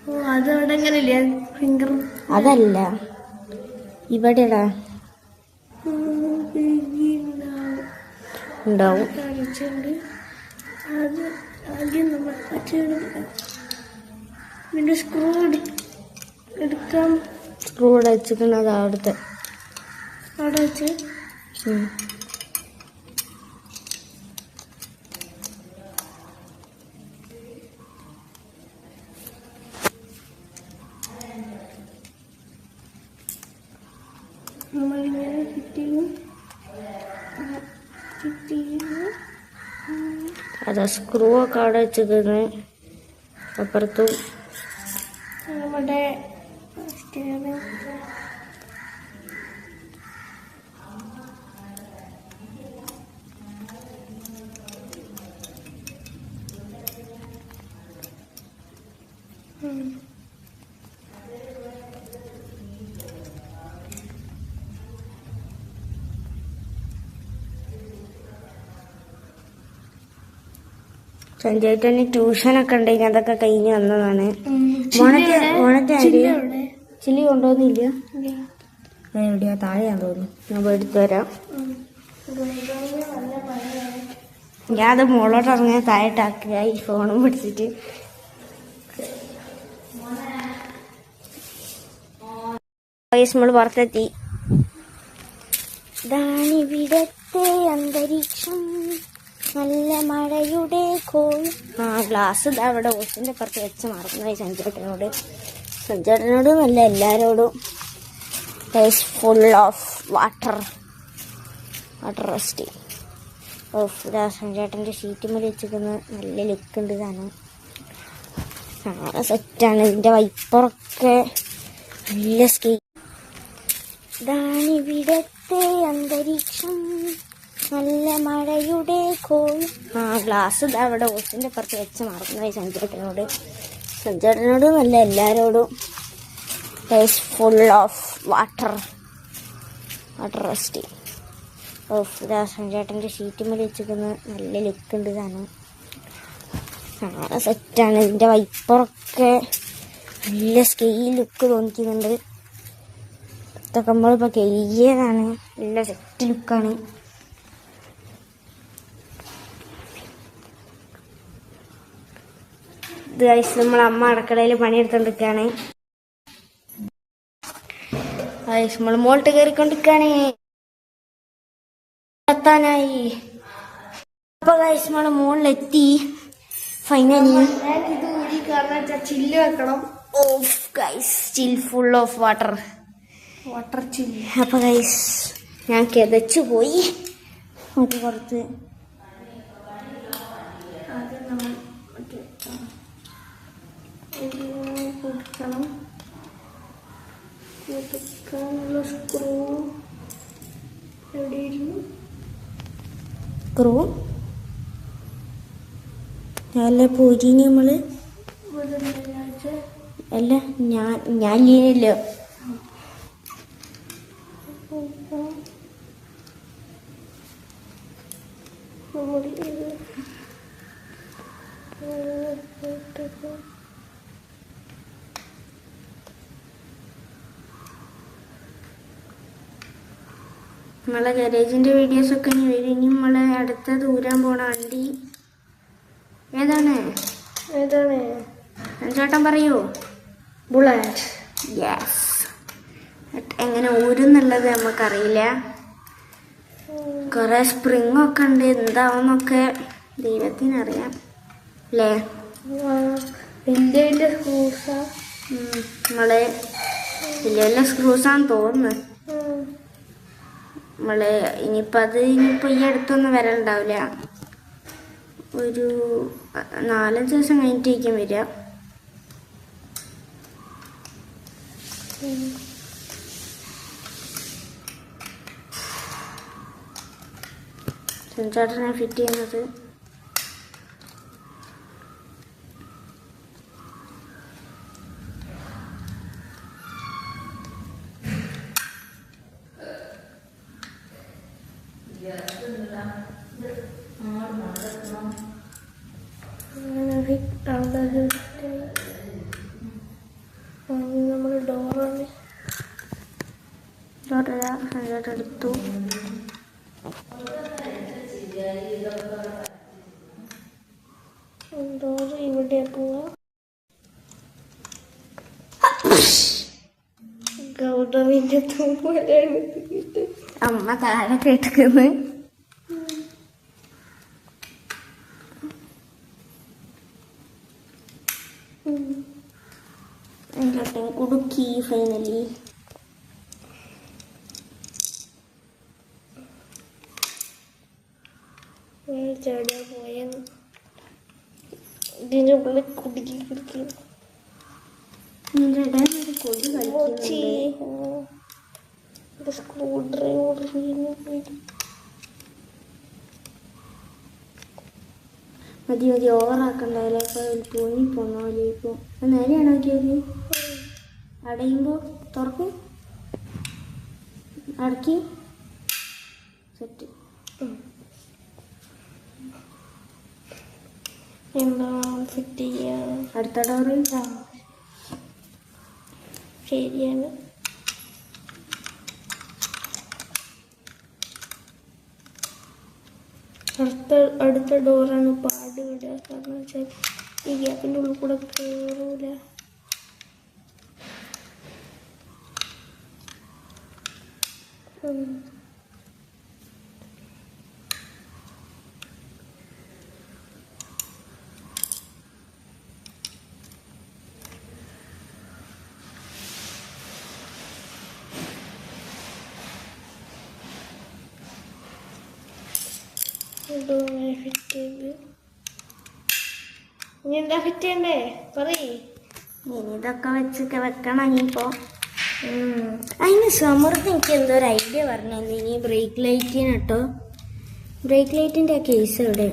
ഓ അതവിടെ എങ്ങനെ ഇല്ലേ ഫിംഗർ അതല്ല ഇവിടെടാ ഉണ്ടാവും. കാണിച്ചുണ്ട്. അത് ആദ്യം നമ്മൾ പിന്നെ സ്ക്രൂ എടുക്കാം. സ്ക്രൂ ഇവിടെ വെച്ചിരിക്കുന്നത് അവിടുത്തെ. അവിടെ വെച്ച് ഉം. നമ്മളിങ്ങനെ ഫിറ്റ് ചെയ്യും. അതാ സ്ക്രൂ ഒക്കെ അവിടെ വെച്ചിരിക്കുന്നത്. അപ്പുറത്തും നമ്മുടെ സ്റ്റിയറിംഗ് സഞ്ജയേട്ടന് ട്യൂഷനൊക്കെ ഉണ്ടെങ്കിൽ അതൊക്കെ കഴിഞ്ഞ് വന്നതാണ്. ചില്ലി കൊണ്ടുവന്നില്ല. എവിടെയാ താഴെയാന്ന് തോന്നുന്നു. ഞാൻ പോയി എടുത്തു തരാം. ഞാൻ അത് മുകളോട്ട് ഇറങ്ങിയ താഴെട്ടാക്കുക ഈ ഫോണും പിടിച്ചിട്ട്. നമ്മൾ പുറത്തെത്തി. ഇതാണിവിടത്തെ അന്തരീക്ഷം, നല്ല മഴയുടെ കോഴി. ഗ്ലാസ് ഇതാ അവിടെ ഓസിന്റെ പുറത്ത് വെച്ച് മറന്നുപോയി സഞ്ജേട്ടനോടും അല്ല എല്ലാരോടും. Full of water rest of. ഇതാ സഞ്ജേട്ടൻ്റെ ഷീറ്റുമ്മൽ വെച്ചിരിക്കുന്ന നല്ല ലുക്ക് ഉണ്ട്. ഇതാണ് സാറെ സെറ്റാണ്. ഇതിൻ്റെ വൈപ്പറൊക്കെ നല്ല സ്കീ. ഇതാണിവിടത്തെ അന്തരീക്ഷം, നല്ല മഴയുടെ കോഴി. ഗ്ലാസ് ഇതാ അവിടെ ഓസിന്റെ പുറത്ത് വെച്ച് മറന്നുപോയി സഞ്ജേട്ടനോടും അല്ല എല്ലാരോടും. Full of water rest of. ഇതാ സഞ്ജേട്ടൻ്റെ ഷീറ്റുമ്മൽ വെച്ചിരിക്കുന്ന നല്ല ലുക്ക് ഉണ്ട്. ഇതാണ് സാറെ സെറ്റാണ്. ഇതിൻ്റെ വൈപ്പറൊക്കെ നല്ല സ്കെയിൽ ലുക്ക് തോന്നിക്കുന്നുണ്ട്. ഇതൊക്കെ നമ്മളിപ്പോൾ കെയ്യതാണ്. നല്ല സെറ്റ് ലുക്കാണ്. ഇത് കഴിച്ച് നമ്മളമ്മ അടുക്കളയിൽ പണിയെടുത്തോണ്ടിരിക്കുകയാണ്. നമ്മൾ മോൾട്ട് കയറിക്കൊണ്ടിരിക്കുകയാണ്. എത്താനായി. അപ്പൊ കഴിച്ച് നമ്മള് മുകളിലെത്തി ഫൈനലി. ഇത് ഊരി കാരണം ചില്ല് വെക്കണം. Off guys, chill full of water ചില്ല്. അപ്പൊ ഗൈസ് ഞാൻ കിതച്ചു പോയി. അത് പുറത്ത് ആദ്യം നമ്മൾ കൊടുക്കണം. കൊടുക്കാനുള്ള സ്ക്രൂ എവിടെയിരുന്നു? ക്രൂ അല്ല പൂരിന് നമ്മള് അല്ല ഞാൻ ലീനല്ലോ. നമ്മളെ ഗാരേജിന്റെ വീഡിയോസൊക്കെ ഇനി വരും. ഇനി നമ്മളെ അടുത്ത ദൂരം പോണ വണ്ടി ഏതാണ്? ചേട്ടൻ പറയൂ. ബുള്ളറ്റ്. യെസ്. എങ്ങനെ ഊരുന്നുള്ളത് നമുക്കറിയില്ല. കുറെ സ്പ്രിങ് ഒക്കെ ഉണ്ട്. എന്താവുന്നൊക്കെ ദൈവത്തിനറിയാം അല്ലേ? വലിയ വലിയ സ്ക്രൂസാ. നമ്മള് വലിയ വലിയ സ്ക്രൂസാന്ന് തോന്നുന്നു. നമ്മള് ഇനിയിപ്പോ ഈ അടുത്തൊന്നും വരലുണ്ടാവില്ല. ഒരു 4-5 ദിവസം കഴിഞ്ഞിട്ടേക്കും വരിക. സെൻസേട്ടനെ ഫിറ്റ് ചെയ്യുന്നത്. നമ്മൾ ഡോറാണ് എടുത്തു. ഡോറ് ഇവിടെ പോവാ. ഗൗതമിന്റെ തൂമ്പലാണ് അമ്മ താഴെ കേട്ടിരിക്കുന്നു. എന്നിട്ട് കുടുക്കി ഫൈനലി. ചാടിയാ പോയെന്ന് ഇതിന്റെ ഉള്ളിൽ കുടുക്കി കുടിക്കും. നിന്റെ ഇടയിൽ ഒരു കൊടി കളിക്കുന്നുണ്ട്. സ്ക്രൂ ഡ്രൈവർ മതി മതി ഓവറാക്കണ്ടായാലേ. ഇപ്പൊ പൂങ്ങി പോന്ന പോലെ ഇപ്പൊ നേരെയാണോ നോക്കിയത്? അടയുമ്പോ തുറക്കും, അടക്കി സെറ്റ്. എന്താ ഫിറ്റ് ചെയ്യാ? അടുത്ത ഡോറ് ശരിയാണ്. അടുത്ത ഡോറാണ് പാട് വിടുക. കാരണം വെച്ചാൽ ഈ ഗ്യാപ്പിൻ്റെ ഉള്ളിൽ കൂടെ കയറൂല. ഫിറ്റ് ചെയ്ത് ഇനി എന്താ ഫിറ്റ് ചെയ്യണ്ടേ പറയ്. ഇനി ഇതൊക്കെ വെച്ചൊക്കെ വെക്കണം. ഇനിയിപ്പോ അതിന് സമൃദ്ധി എനിക്ക് എന്തോ ഒരു ഐഡിയ പറഞ്ഞു. ഇനി ബ്രേക്ക് ലൈറ്റിന് കേട്ടോ, ബ്രേക്ക് ലൈറ്റിൻ്റെ ആ കേസ് ഇവിടെ.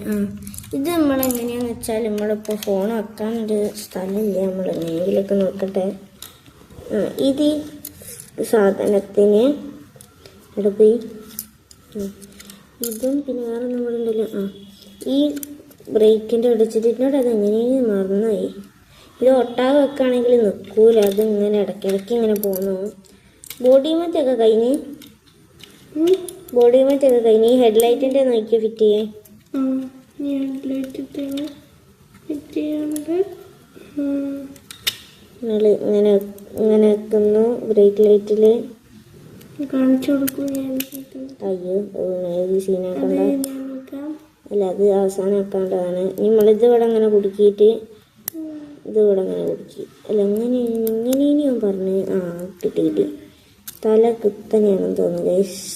ഇത് നമ്മളെങ്ങനെയാന്ന് വെച്ചാൽ നമ്മളിപ്പോൾ ഫോൺ വെക്കാനൊരു സ്ഥലമില്ല. നമ്മൾ എങ്ങനെയെങ്കിലൊക്കെ നോക്കട്ടെ. ഇത് സാധനത്തിന് ഇവിടെ പോയി ഇതും പിന്നെ വേറെ നമ്മളുണ്ടല്ലോ. ഈ ബ്രേക്കിൻ്റെ ഒടിച്ചിട്ടിനോട് അതെങ്ങനെയാണ് മറന്നുപോയി. ഇത് ഒട്ടാകെ വെക്കുകയാണെങ്കിൽ നിൽക്കൂല. അതിങ്ങനെ ഇടയ്ക്കിടയ്ക്ക് ഇങ്ങനെ പോകുന്നു. ബോഡി മറ്റൊക്കെ കഴിഞ്ഞ് ഈ ഹെഡ്ലൈറ്റിൻ്റെ നോക്കിയാൽ ഫിറ്റ് ചെയ്യേ. നിങ്ങൾ ഇങ്ങനെ ഇങ്ങനെ വെക്കുന്നു ബ്രേക്ക് ലൈറ്റിൽ. കാണിച്ചു കൊടുക്കും. അയ്യോ ഈ സീനാക്കണ്ട. അല്ല അത് അവസാനം ആക്കാണ്ടതാണ്. നമ്മളിത് ഇവിടെ അങ്ങനെ കുടുക്കിയിട്ട് ഇതിവിടെ അങ്ങനെ കുടുക്കി. അല്ല എങ്ങനെയും പറഞ്ഞ് കിട്ടി. തല കുത്തനെയാണെന്ന് തോന്നുന്നു ഗൈസ്.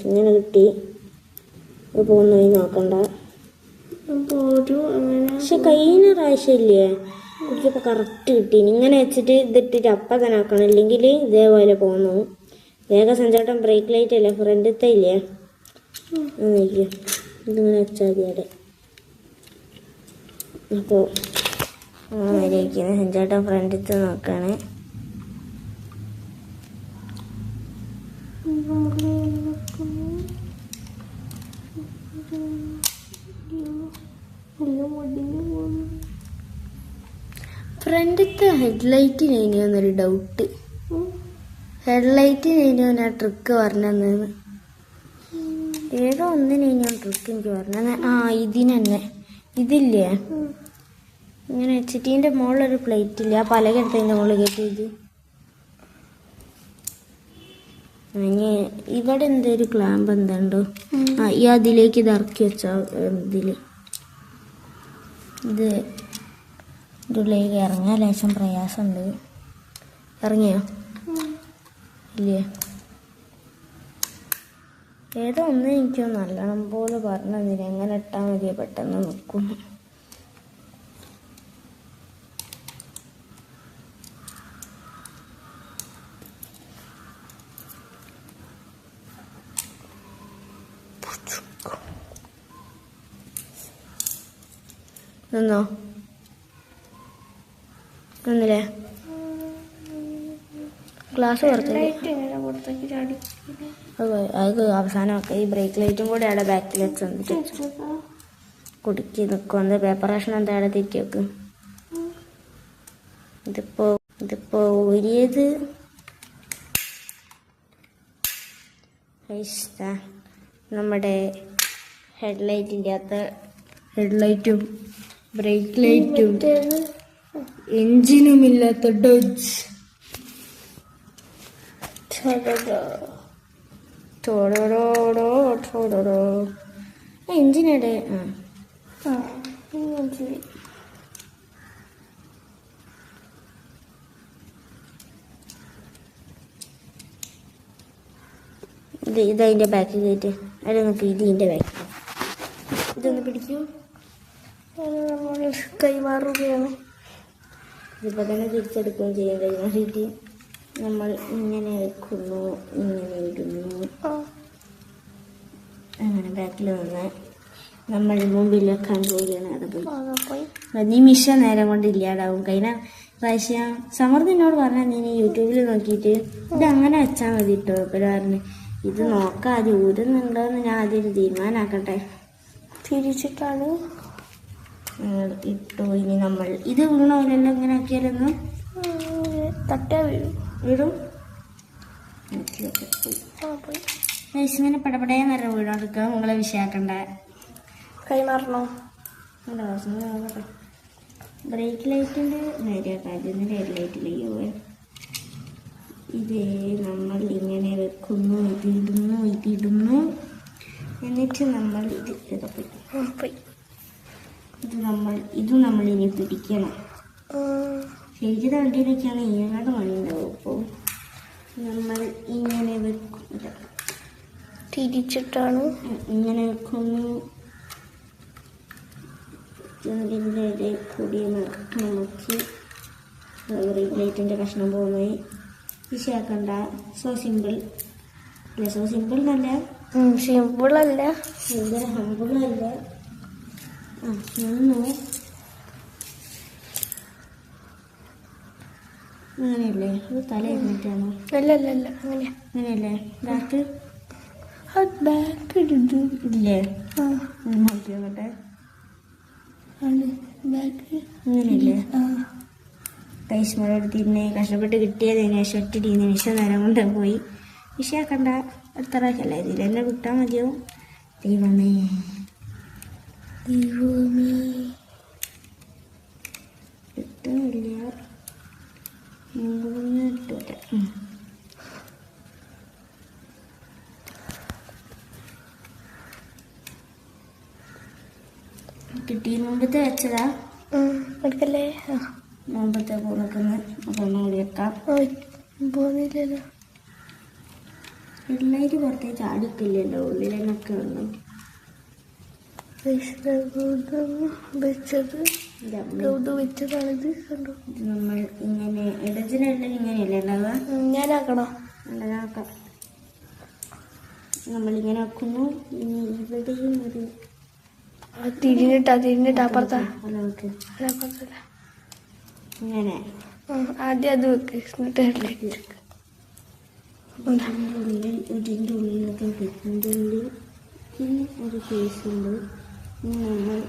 ഇങ്ങനെ കിട്ടി. പോകുന്ന വഴി നോക്കണ്ട. പക്ഷെ കഴിഞ്ഞ പ്രാവശ്യം ഇല്ലേ കുടിക്കപ്പോൾ കറക്റ്റ് കിട്ടി. ഇങ്ങനെ വെച്ചിട്ട് ഇതിട്ടിട്ട് അപ്പം തന്നെ ആക്കണം. ഇല്ലെങ്കിൽ ഇതേപോലെ പോന്നു. വേഗം സഞ്ചാട്ടം ബ്രേക്ക് ലൈറ്റ് അല്ലേ ഫ്രണ്ടത്തെ ഇല്ലേ നോക്കിയോ. ഇതിങ്ങനെ വെച്ചാൽ മതി അവിടെ. അപ്പോൾ അങ്ങനെ ഇരിക്കുന്നത് സഞ്ചാട്ടം ഫ്രണ്ടത്തെ നോക്കാണ്. ഫ്രണ്ടത്തെ ഹെഡ്ലൈറ്റിന് ഇനിയൊന്നൊരു ഡൗട്ട്. ഹെഡ്ലൈറ്റിന് ഇനിയും ഞാൻ ട്രിക്ക് പറഞ്ഞതെന്ന് ഏതോ ഒന്നിന് ഇനിയും ട്രിക്ക് എനിക്ക് പറഞ്ഞത്. ഇതിന് തന്നെ ഇതില്ലേ ഇങ്ങനെ വെച്ചിട്ട് ഇതിൻ്റെ മുകളിലൊരു പ്ലേറ്റ് ഇല്ല. ആ പലക എടുത്ത് ഇതിൻ്റെ മുകളിൽ കയറ്റി ഇത്. ഇനി ഇവിടെ എന്തൊരു ക്ലാമ്പ് എന്താണ്ടോ. ഈ അതിലേക്ക് ഇത് ഇറക്കി വെച്ചാൽ ഇതിൽ ഇത് ഇതിലേക്ക് ഇറങ്ങാൻ ലേശം പ്രയാസമുണ്ട്. ഇറങ്ങിയോ ഇല്ലേ? ഏതോ ഒന്ന് എനിക്കോ നല്ലോണം പോലെ പറഞ്ഞതിന് എങ്ങനെ ഇട്ടാൽ മതിയോ പെട്ടെന്ന് നിൽക്കും. നിന്നോ നിന്നില്ലേ? ഗ്ലാസ് പുറത്തേക്ക് ലൈറ്റ് എങ്ങനെ പുറത്തേക്ക് ചാടി അത് അവസാനമൊക്കെ ഈ ബ്രേക്ക് ലൈറ്റും കൂടെ അവിടെ ബാക്കിൽ വെച്ച് കുടുക്കി നിൽക്കും. പേപ്പർ കഷ്ണം എന്താ അവിടെ തെറ്റി വെക്കും. ഇതിപ്പോ ഊരിയത് നമ്മുടെ ഹെഡ്ലൈറ്റിൻ്റെ അകത്ത് ഹെഡ്ലൈറ്റും ബ്രേക്ക് ലൈറ്റും എഞ്ചിനും ഇല്ലാത്ത ഡോജ് എഞ്ചിനടെ ഇതതിൻ്റെ ബാക്കിൽ കയറ്റ്. അവിടെ നോക്കി ഇതിൻ്റെ ബാക്കിൽ ഇതൊന്ന് പിടിക്കൂ. നമ്മൾ കൈമാറുകയാണ്. ഇതിപ്പോൾ തന്നെ തിരിച്ചെടുക്കുകയും ചെയ്യാൻ കൈമാറിയിട്ട് നമ്മൾ ഇങ്ങനെ വെക്കുന്നു, ഇങ്ങനെ ഇടുന്നു. അങ്ങനെ ബാക്കിൽ നിന്ന് നമ്മൾ മുമ്പിൽ വെക്കാൻ പോവുകയാണ്. അത് പോയി നിമിഷ നേരം കൊണ്ട് ഇല്ലാതാവും. കഴിഞ്ഞ പ്രാവശ്യം സമൃദ്ധിനോട് പറഞ്ഞാൽ നീ യൂട്യൂബിൽ നോക്കിയിട്ട് ഇത് അങ്ങനെ വെച്ചാൽ മതി കേട്ടോ. ഇപ്പോൾ പറഞ്ഞു ഇത് നോക്കാം, അത് ഊരുന്നുണ്ടോയെന്ന് ഞാൻ ആദ്യം തീരുമാനാക്കട്ടെ. തിരിച്ചിട്ടാണ് ഇട്ടു. ഇനി നമ്മൾ ഇത് വീണോലെല്ലാം ഇങ്ങനെ ആക്കിയാലൊന്ന് തട്ടാ വീഴും വീടും. പോയി ഇങ്ങനെ പടപടയെ നേരം വീണോടുക്കുക. നിങ്ങളെ വിഷയാക്കണ്ട. കൈമാറണോ? ബ്രേക്ക് ലൈറ്റിൻ്റെ നേരെയാക്കാം. ഇതിന് ഹെഡ് ലൈറ്റിലേക്ക് പോയാൽ ഇത് നമ്മൾ ഇങ്ങനെ വെക്കുന്നു, ഇതിടുന്നു. എന്നിട്ട് നമ്മൾ പോയി ഇത് നമ്മൾ ഇനി പിടിക്കണം. ശരിക്കും വണ്ടിയിലൊക്കെയാണ് ഈനാട് പണി ഉണ്ടാവും. അപ്പോൾ നമ്മൾ ഇങ്ങനെ വെക്കും. തിരിച്ചിട്ടാണ് ഇങ്ങനെ വെക്കുന്നു. ഇതിൻ്റെ കൂടി നമുക്ക് ബ്രേക്ക് ലൈറ്റിൻ്റെ കഷ്ണം പോകുന്നത് വിഷയാക്കണ്ട. സോ സിമ്പിൾ അല്ല, സോ സിമ്പിൾ എന്നല്ല, സിമ്പിളല്ല, ഭയങ്കര ഹമ്പിളല്ല. നിന്നു അങ്ങനെയല്ലേ? അത് തല ഇരുന്നിട്ടാണോ? അല്ല അങ്ങനെയല്ലേ? ബാക്ക് ബാക്ക് ഇടുന്നു ഇല്ലേ? നോക്കിയോട്ടെ. ബാക്ക് അങ്ങനെയല്ലേ? പൈസ എടുത്തിരുന്നേ കഷ്ടപ്പെട്ട് കിട്ടിയതിന് ശേഷം ഒറ്റ നിമിഷം നേരം കൊണ്ട് പോയി. വിഷയാക്കണ്ട. അടുത്ത പ്രാവശ്യമല്ലേ ഇതിൽ എന്നെ വിട്ടാൽ മതിയോ? ദൈവമേ കിട്ടുന്നില്ല. ഇട്ടുവട്ടെ. കിട്ടി. മുമ്പത്തെ വെച്ചതാ എടുക്കല്ലേ? മുമ്പത്തെ പോണക്കുന്നു. അപ്പോൾ ഒന്നുകൂടി വെക്കാം. പോകുന്നില്ലല്ലോ. ഹെഡ്ലൈറ്റ് പുറത്തേക്ക് ചാടിക്കില്ലല്ലോ, ഉള്ളിലൊക്കെ ഉള്ളു. വെച്ചതാണിത്. കണ്ടു. നമ്മൾ ഇങ്ങനെ ഇടച്ചിനെല്ലാം ഇങ്ങനെയല്ലേ ഉണ്ടാവുക? ഞാനാക്കണോ? നല്ലതാക്കാം. നമ്മളിങ്ങനെ വെക്കുന്നു. ഇനി ഇവിടെയും ഒരു തിരിഞ്ഞിട്ട് അപ്പുറത്താ. ഇങ്ങനെ ആദ്യം അത് വെക്ക്, എന്നിട്ട് ഹെഡ്ലൈറ്റ് ഇതിൻ്റെ ഉള്ളിലൊക്കെ ഇതിൻ്റെ ഉള്ളിൽ പിന്നെ ഒരു കേസുണ്ട്. നമ്മൾ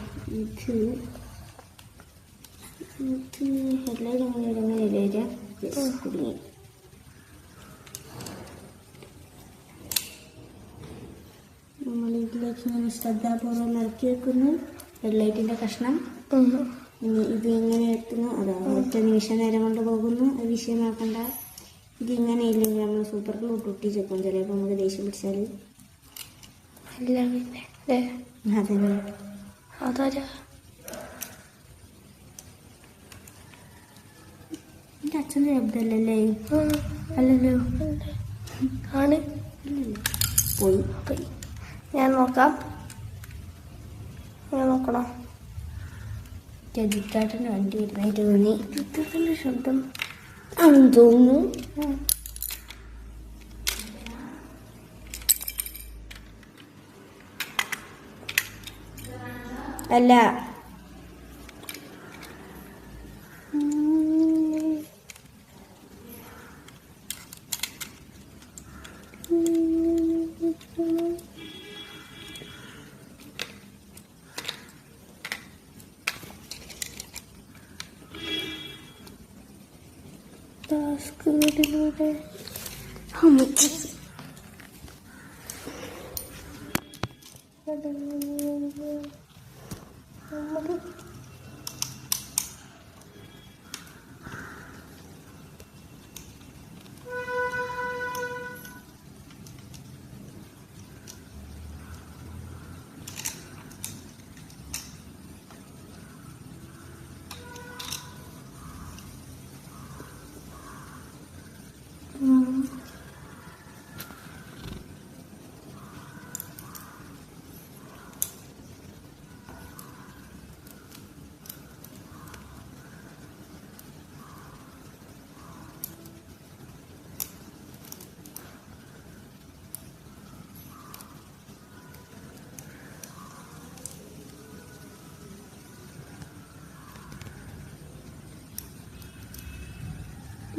ഹെഡ്ലൈറ്റ് അങ്ങനെ വരിക കുടുങ്ങി. നമ്മൾ ഇതിലേക്ക് ഇങ്ങനെ ശ്രദ്ധാപൂർവ്വം ഇറക്കി വെക്കുന്നു ഹെഡ്ലൈറ്റിൻ്റെ കഷ്ണം. ഇനി ഇത് ഇങ്ങനെ എത്തുന്നു. അതാ ഒറ്റ നിമിഷ നേരം കൊണ്ട് പോകുന്നു. അത് വിഷയമാക്കണ്ട. ഇതിങ്ങനെ ഇല്ലെങ്കിൽ നമ്മൾ സൂപ്പർ ഗ്ലൂ ഒട്ടിച്ച് വെക്കും. ചിലപ്പോൾ നമുക്ക് ദേഷ്യം പിടിച്ചാൽ അതന്നെ. അതാരാ? എൻ്റെ അച്ഛൻ്റെ ശബ്ദമല്ലല്ലേ? അല്ലല്ലോ. ആണ്. പോയി. ഞാൻ നോക്കാം. ഞാൻ നോക്കണോ? ചതിത്താട്ടൻ്റെ വണ്ടി വരുന്നതായിട്ട് തോന്നി. ചിത്രത്തിൻ്റെ ശബ്ദം ആണെന്ന് തോന്നുന്നു. അല്ല, ടാസ്കുകളിലൂടെ അമ്മച്ചി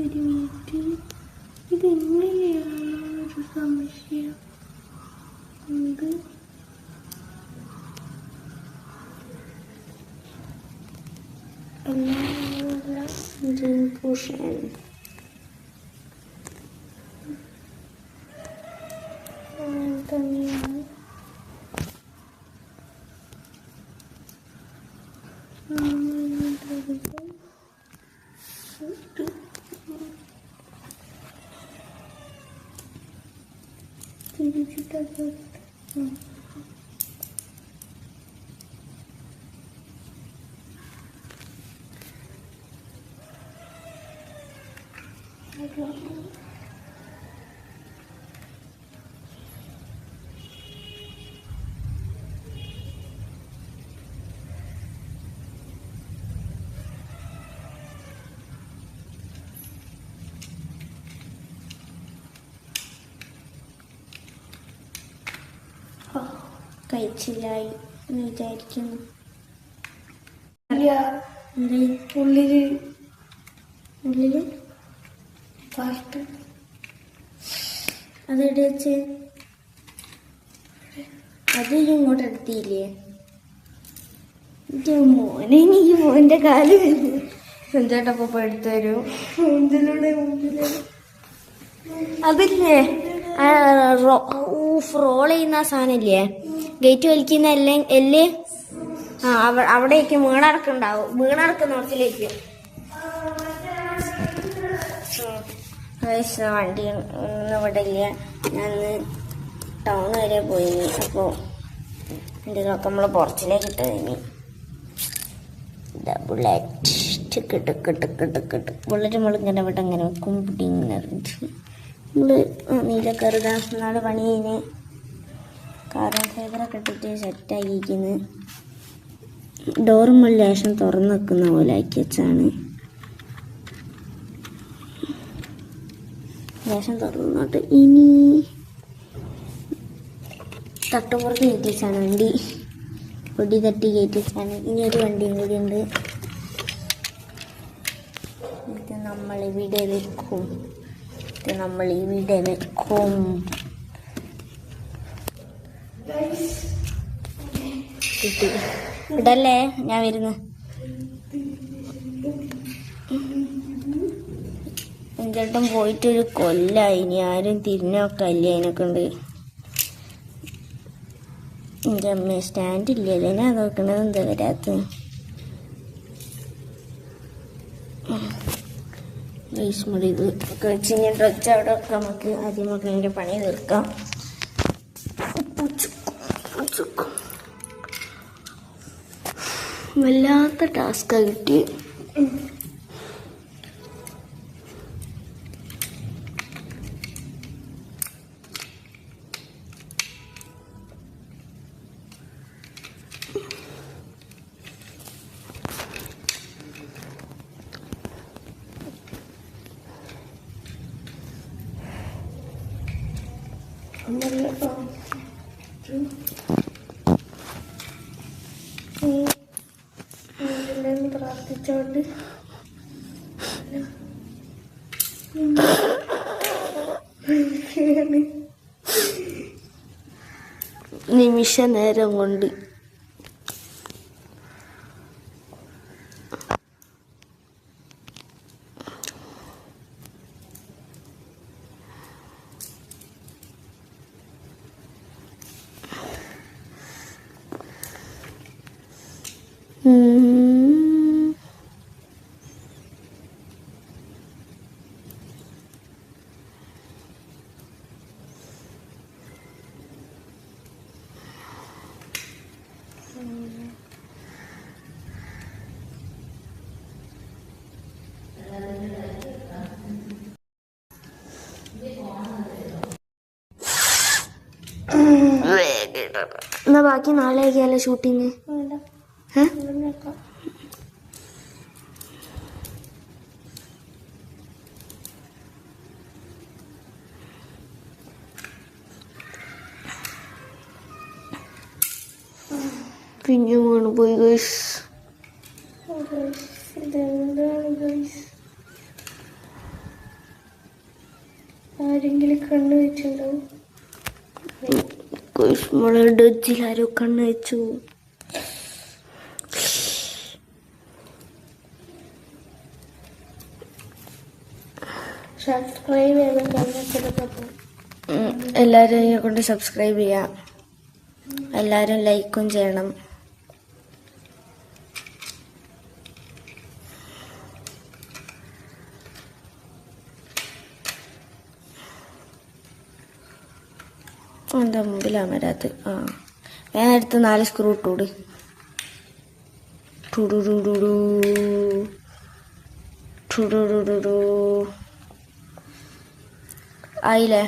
ഒരു മിനിറ്റ്. ഇതെങ്ങനെയാണ് ഒരു സംശയം ഉണ്ട്. തന്നെയാണ് തിരിച്ചിട്ടത്. കഴിച്ചില്ലായി എന്ന് വിചാരിക്കുന്നു. ഉള്ളില് ഉള്ളില് പാർട്ട് അതെവിടെ വെച്ച് അത് ഇങ്ങോട്ട് എടുത്തില്ലേ? മോനെ എനിക്ക് മോന്റെ കാല് സഞ്ചേട്ടപ്പോ എടുത്തു തരൂ. അതില്ലേ റോൾ ചെയ്യുന്ന സാധനല്ലേ, ഗേറ്റ് വലിക്കുന്ന എല്ല്, ആ അവിടേക്ക് വീണടക്കുണ്ടാവും. വീണടക്കുന്നിടത്തിലേക്ക് വണ്ടി ഒന്നും ഇവിടെ ഇല്ല. ഞാൻ ടൗൺ വരെ പോയി. അപ്പോൾ എന്തെങ്കിലുമൊക്കെ നമ്മൾ പുറത്തിലേക്ക് ഇട്ടതിന് ബുള്ളറ്റ് ബുള്ളറ്റ് നമ്മളിങ്ങനെ ഇവിടെ ഇങ്ങനെ വെക്കും. ഇങ്ങനെ നമ്മള് നീലക്കറുത നാളെ പണി കഴിഞ്ഞ് കാർബൺ ഫൈബറൊക്കെ ഇട്ടിട്ട് സെറ്റാക്കിയിരിക്കുന്നു. ഡോറും ലേശം തുറന്ന് വെക്കുന്ന പോലെ ആക്കി വെച്ചാണ്. ലേശം തുറന്നിട്ട് ഇനി തട്ടുപുറത്ത് കയറ്റി വെച്ചാണ് വണ്ടി. പൊടി തട്ടി കയറ്റി വെച്ചാണ്. ഇനി ഒരു വണ്ടിയും കൂടി ഉണ്ട്. ഇത് നമ്മൾ ഇവിടെ വെക്കും. നമ്മൾ ഇവിടെ വെക്കും. ഇടല്ലേ, ഞാൻ വരുന്നു. ചേട്ടൻ പോയിട്ടൊരു കൊല്ലായി. ഇനി ആരും തിരിഞ്ഞൊക്കല്ലേ അതിനെക്കൊണ്ട്. എൻ്റെ അമ്മ സ്റ്റാൻഡില്ലല്ലേ, ഞാൻ നോക്കണത് എന്താ വരാത്ത. ഇത് കഴിച്ച് കഴിഞ്ഞിട്ട് വെച്ച അവിടെ ഒക്കെ നമുക്ക് ആദ്യം നമുക്ക് അതിൻ്റെ പണി തീർക്കാം. വല്ലാത്ത ടാസ്കാ കിട്ടി. പ്രാർത്ഥിച്ചോണ്ട് നിമിഷ നേരം കൊണ്ട് എന്നാ ബാക്കി നാളെ ആക്കിയാലോ ഷൂട്ടിങ്? വേണ്ട, ഇവിടെ വെക്കാം. പിന്നെ വീണ് പോയി ഗൈസ്. ഇതെന്താണ് ഗൈസ്? ആരെങ്കിലും കണ്ണു വെച്ചിട്ടുണ്ടാവും. ഗൈസ് നമ്മളെ ഡച്ചിൽ ആരോ കണ്ണ് വെച്ചു. സബ്സ്ക്രൈബ് ചെയ്താൽ കണ്ണൊക്കെ എല്ലാവരും ഇതിനെ കൊണ്ട് സബ്സ്ക്രൈബ് ചെയ്യാം. എല്ലാവരും ലൈക്കും ചെയ്യണം. എൻ്റെ മുമ്പിലാണ് വരാത്തത്. ഞാൻ അടുത്ത് 4 സ്ക്രൂ ഇട്ടൂട്. ആയില്ലേ?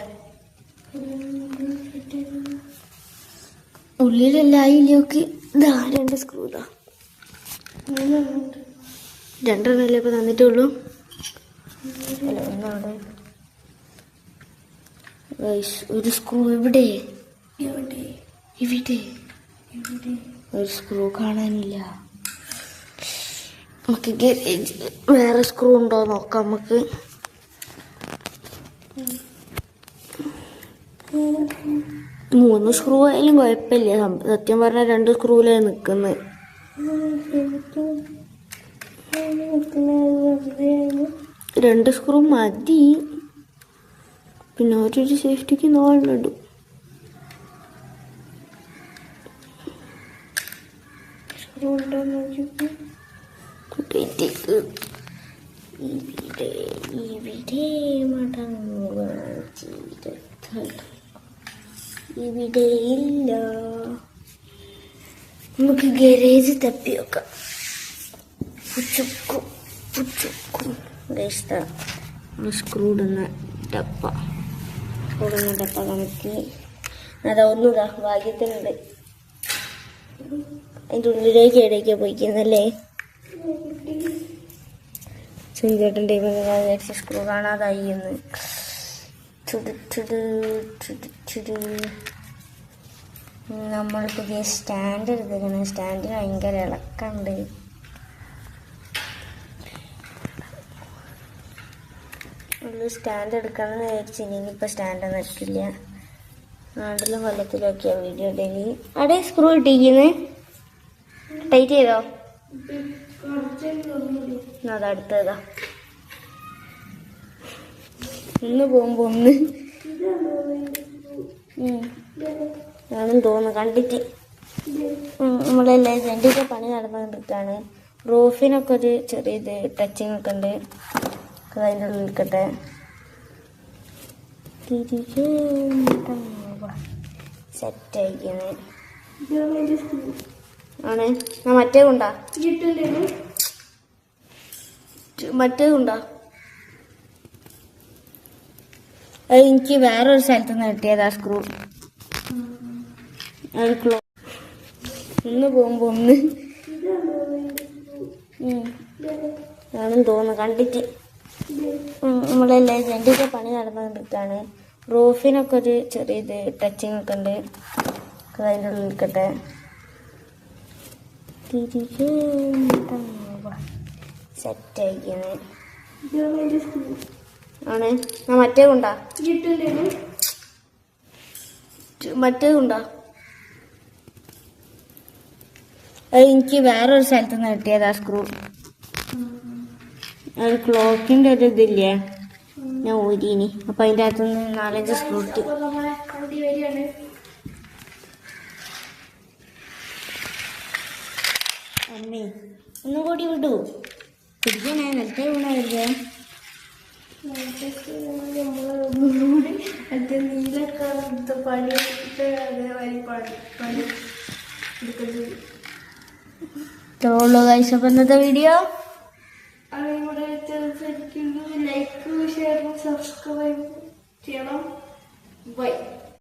ഉള്ളിലെല്ലാം ആയില്ലോക്ക്. ഇതാ 2 സ്ക്രൂ. ഇതാ 2 ഇപ്പൊ തന്നിട്ടുള്ളൂ. ഒന്നാണ് ഒരു സ്ക്രൂ. ഇവിടെ ഇവിടെ ഒരു സ്ക്രൂ കാണാനില്ല. നമുക്ക് വേറെ സ്ക്രൂ ഉണ്ടോ നോക്കാം. നമുക്ക് 3 സ്ക്രൂ ആയാലും കുഴപ്പമില്ല. സത്യം പറഞ്ഞാൽ 2 സ്ക്രൂവിലാണ് നിൽക്കുന്നത്. 2 സ്ക്രൂ മതി. പിന്നെ ഒരു സേഫ്റ്റിക്ക് 4 ഇടും. സ്ക്രൂ ഉണ്ടോ നോക്കിയിട്ട് ഇവിടെ ഇല്ല. നമുക്ക് ഗരേജ് തപ്പി വെക്കാം. സ്ക്രൂ ഇടുന്ന ഡപ്പ നമുക്ക് അതാ ഒന്നുകൂടാ ഭാഗ്യത്തിനുണ്ട്. അതിൻ്റെ ഉള്ളിലേക്ക് ഇടയ്ക്ക് പോയിക്കുന്നല്ലേ. ചെഞ്ചേട്ടൻ്റെ സ്ക്രൂ കാണാതായി എന്ന്. നമ്മൾ പുതിയ സ്റ്റാൻഡ് എടുത്തേക്കണം. സ്റ്റാൻഡിന് ഭയങ്കര ഇളക്കമുണ്ട്. സ്റ്റാൻഡ് എടുക്കണം എന്ന് വിചാരിച്ചു. ഇനിയിപ്പോൾ സ്റ്റാൻഡൊന്നും എടുക്കില്ല. നാട്ടിലും കൊല്ലത്തിലൊക്കെയാ വീഡിയോ ഡെയിലി. അവിടെ സ്ക്രൂ ഇട്ടിരിക്കുന്നത് ടൈറ്റ് ചെയ്തോ? അതടുത്തതാ. ഒന്ന് പോകുമ്പോ ഒന്ന് ഞാനും തോന്നുന്നു കണ്ടിട്ട്. നമ്മളെല്ലാം രണ്ടിൻ്റെ പണി നടന്നുകൊണ്ടിരിക്കുകയാണ്. റൂഫിനൊക്കെ ഒരു ചെറിയത് ടച്ചിങ് ഒക്കെ ഉണ്ട്. അതിൻ്റെ ഉള്ളിൽ നിൽക്കട്ടെ. സെറ്റായിരിക്കുന്നത് ആണ്. മറ്റേ കൊണ്ടാ അത് എനിക്ക് വേറൊരു സ്ഥലത്ത് നിന്ന് കിട്ടിയതാ സ്ക്രൂ. അത് ഒന്ന് പോകുമ്പോ ഒന്ന് ഞാനും തോന്നുന്നു കണ്ടിട്ട്. നമ്മളെല്ലാം രണ്ടിൻ്റെ പണി നടന്നുകൊണ്ടിരിക്കുകയാണ്. റൂഫിനൊക്കെ ഒരു ചെറിയത് ടച്ചിങ് ഒക്കെ ഉണ്ട്. അതിൻ്റെ ഉള്ളിൽ നിൽക്കട്ടെ. സെറ്റായിരിക്കുന്നത് ആണ്. മറ്റേ കൊണ്ടാ അത് എനിക്ക് വേറൊരു സ്ഥലത്ത് നിന്ന് കിട്ടിയതാ സ്ക്രൂ. അത് ക്ലോക്കിൻ്റെ ഒരു ഇതില്ലേ, ഞാൻ ഊരിനി. അപ്പം അതിൻ്റെ അകത്തുനിന്ന് 4-5 സ്ക്രൂ ഇട്ട്. അമ്മേ ഒന്നും കൂടി വിടൂ. പിടിക്കണേ, നിലത്തെ വീണായിരുന്നേ. നീലക്കാലത്ത് പണിയെടുത്ത് അതേമാതിരി പണി എടുക്കുന്നത്. ഇത്രയുള്ളൂ ഗൈസ് അപ്പം ഇന്നത്തെ വീഡിയോ. അതിലൂടെ ലൈക്ക് ഷെയർ സബ്സ്ക്രൈബ് ചെയ്യണം. ബൈ.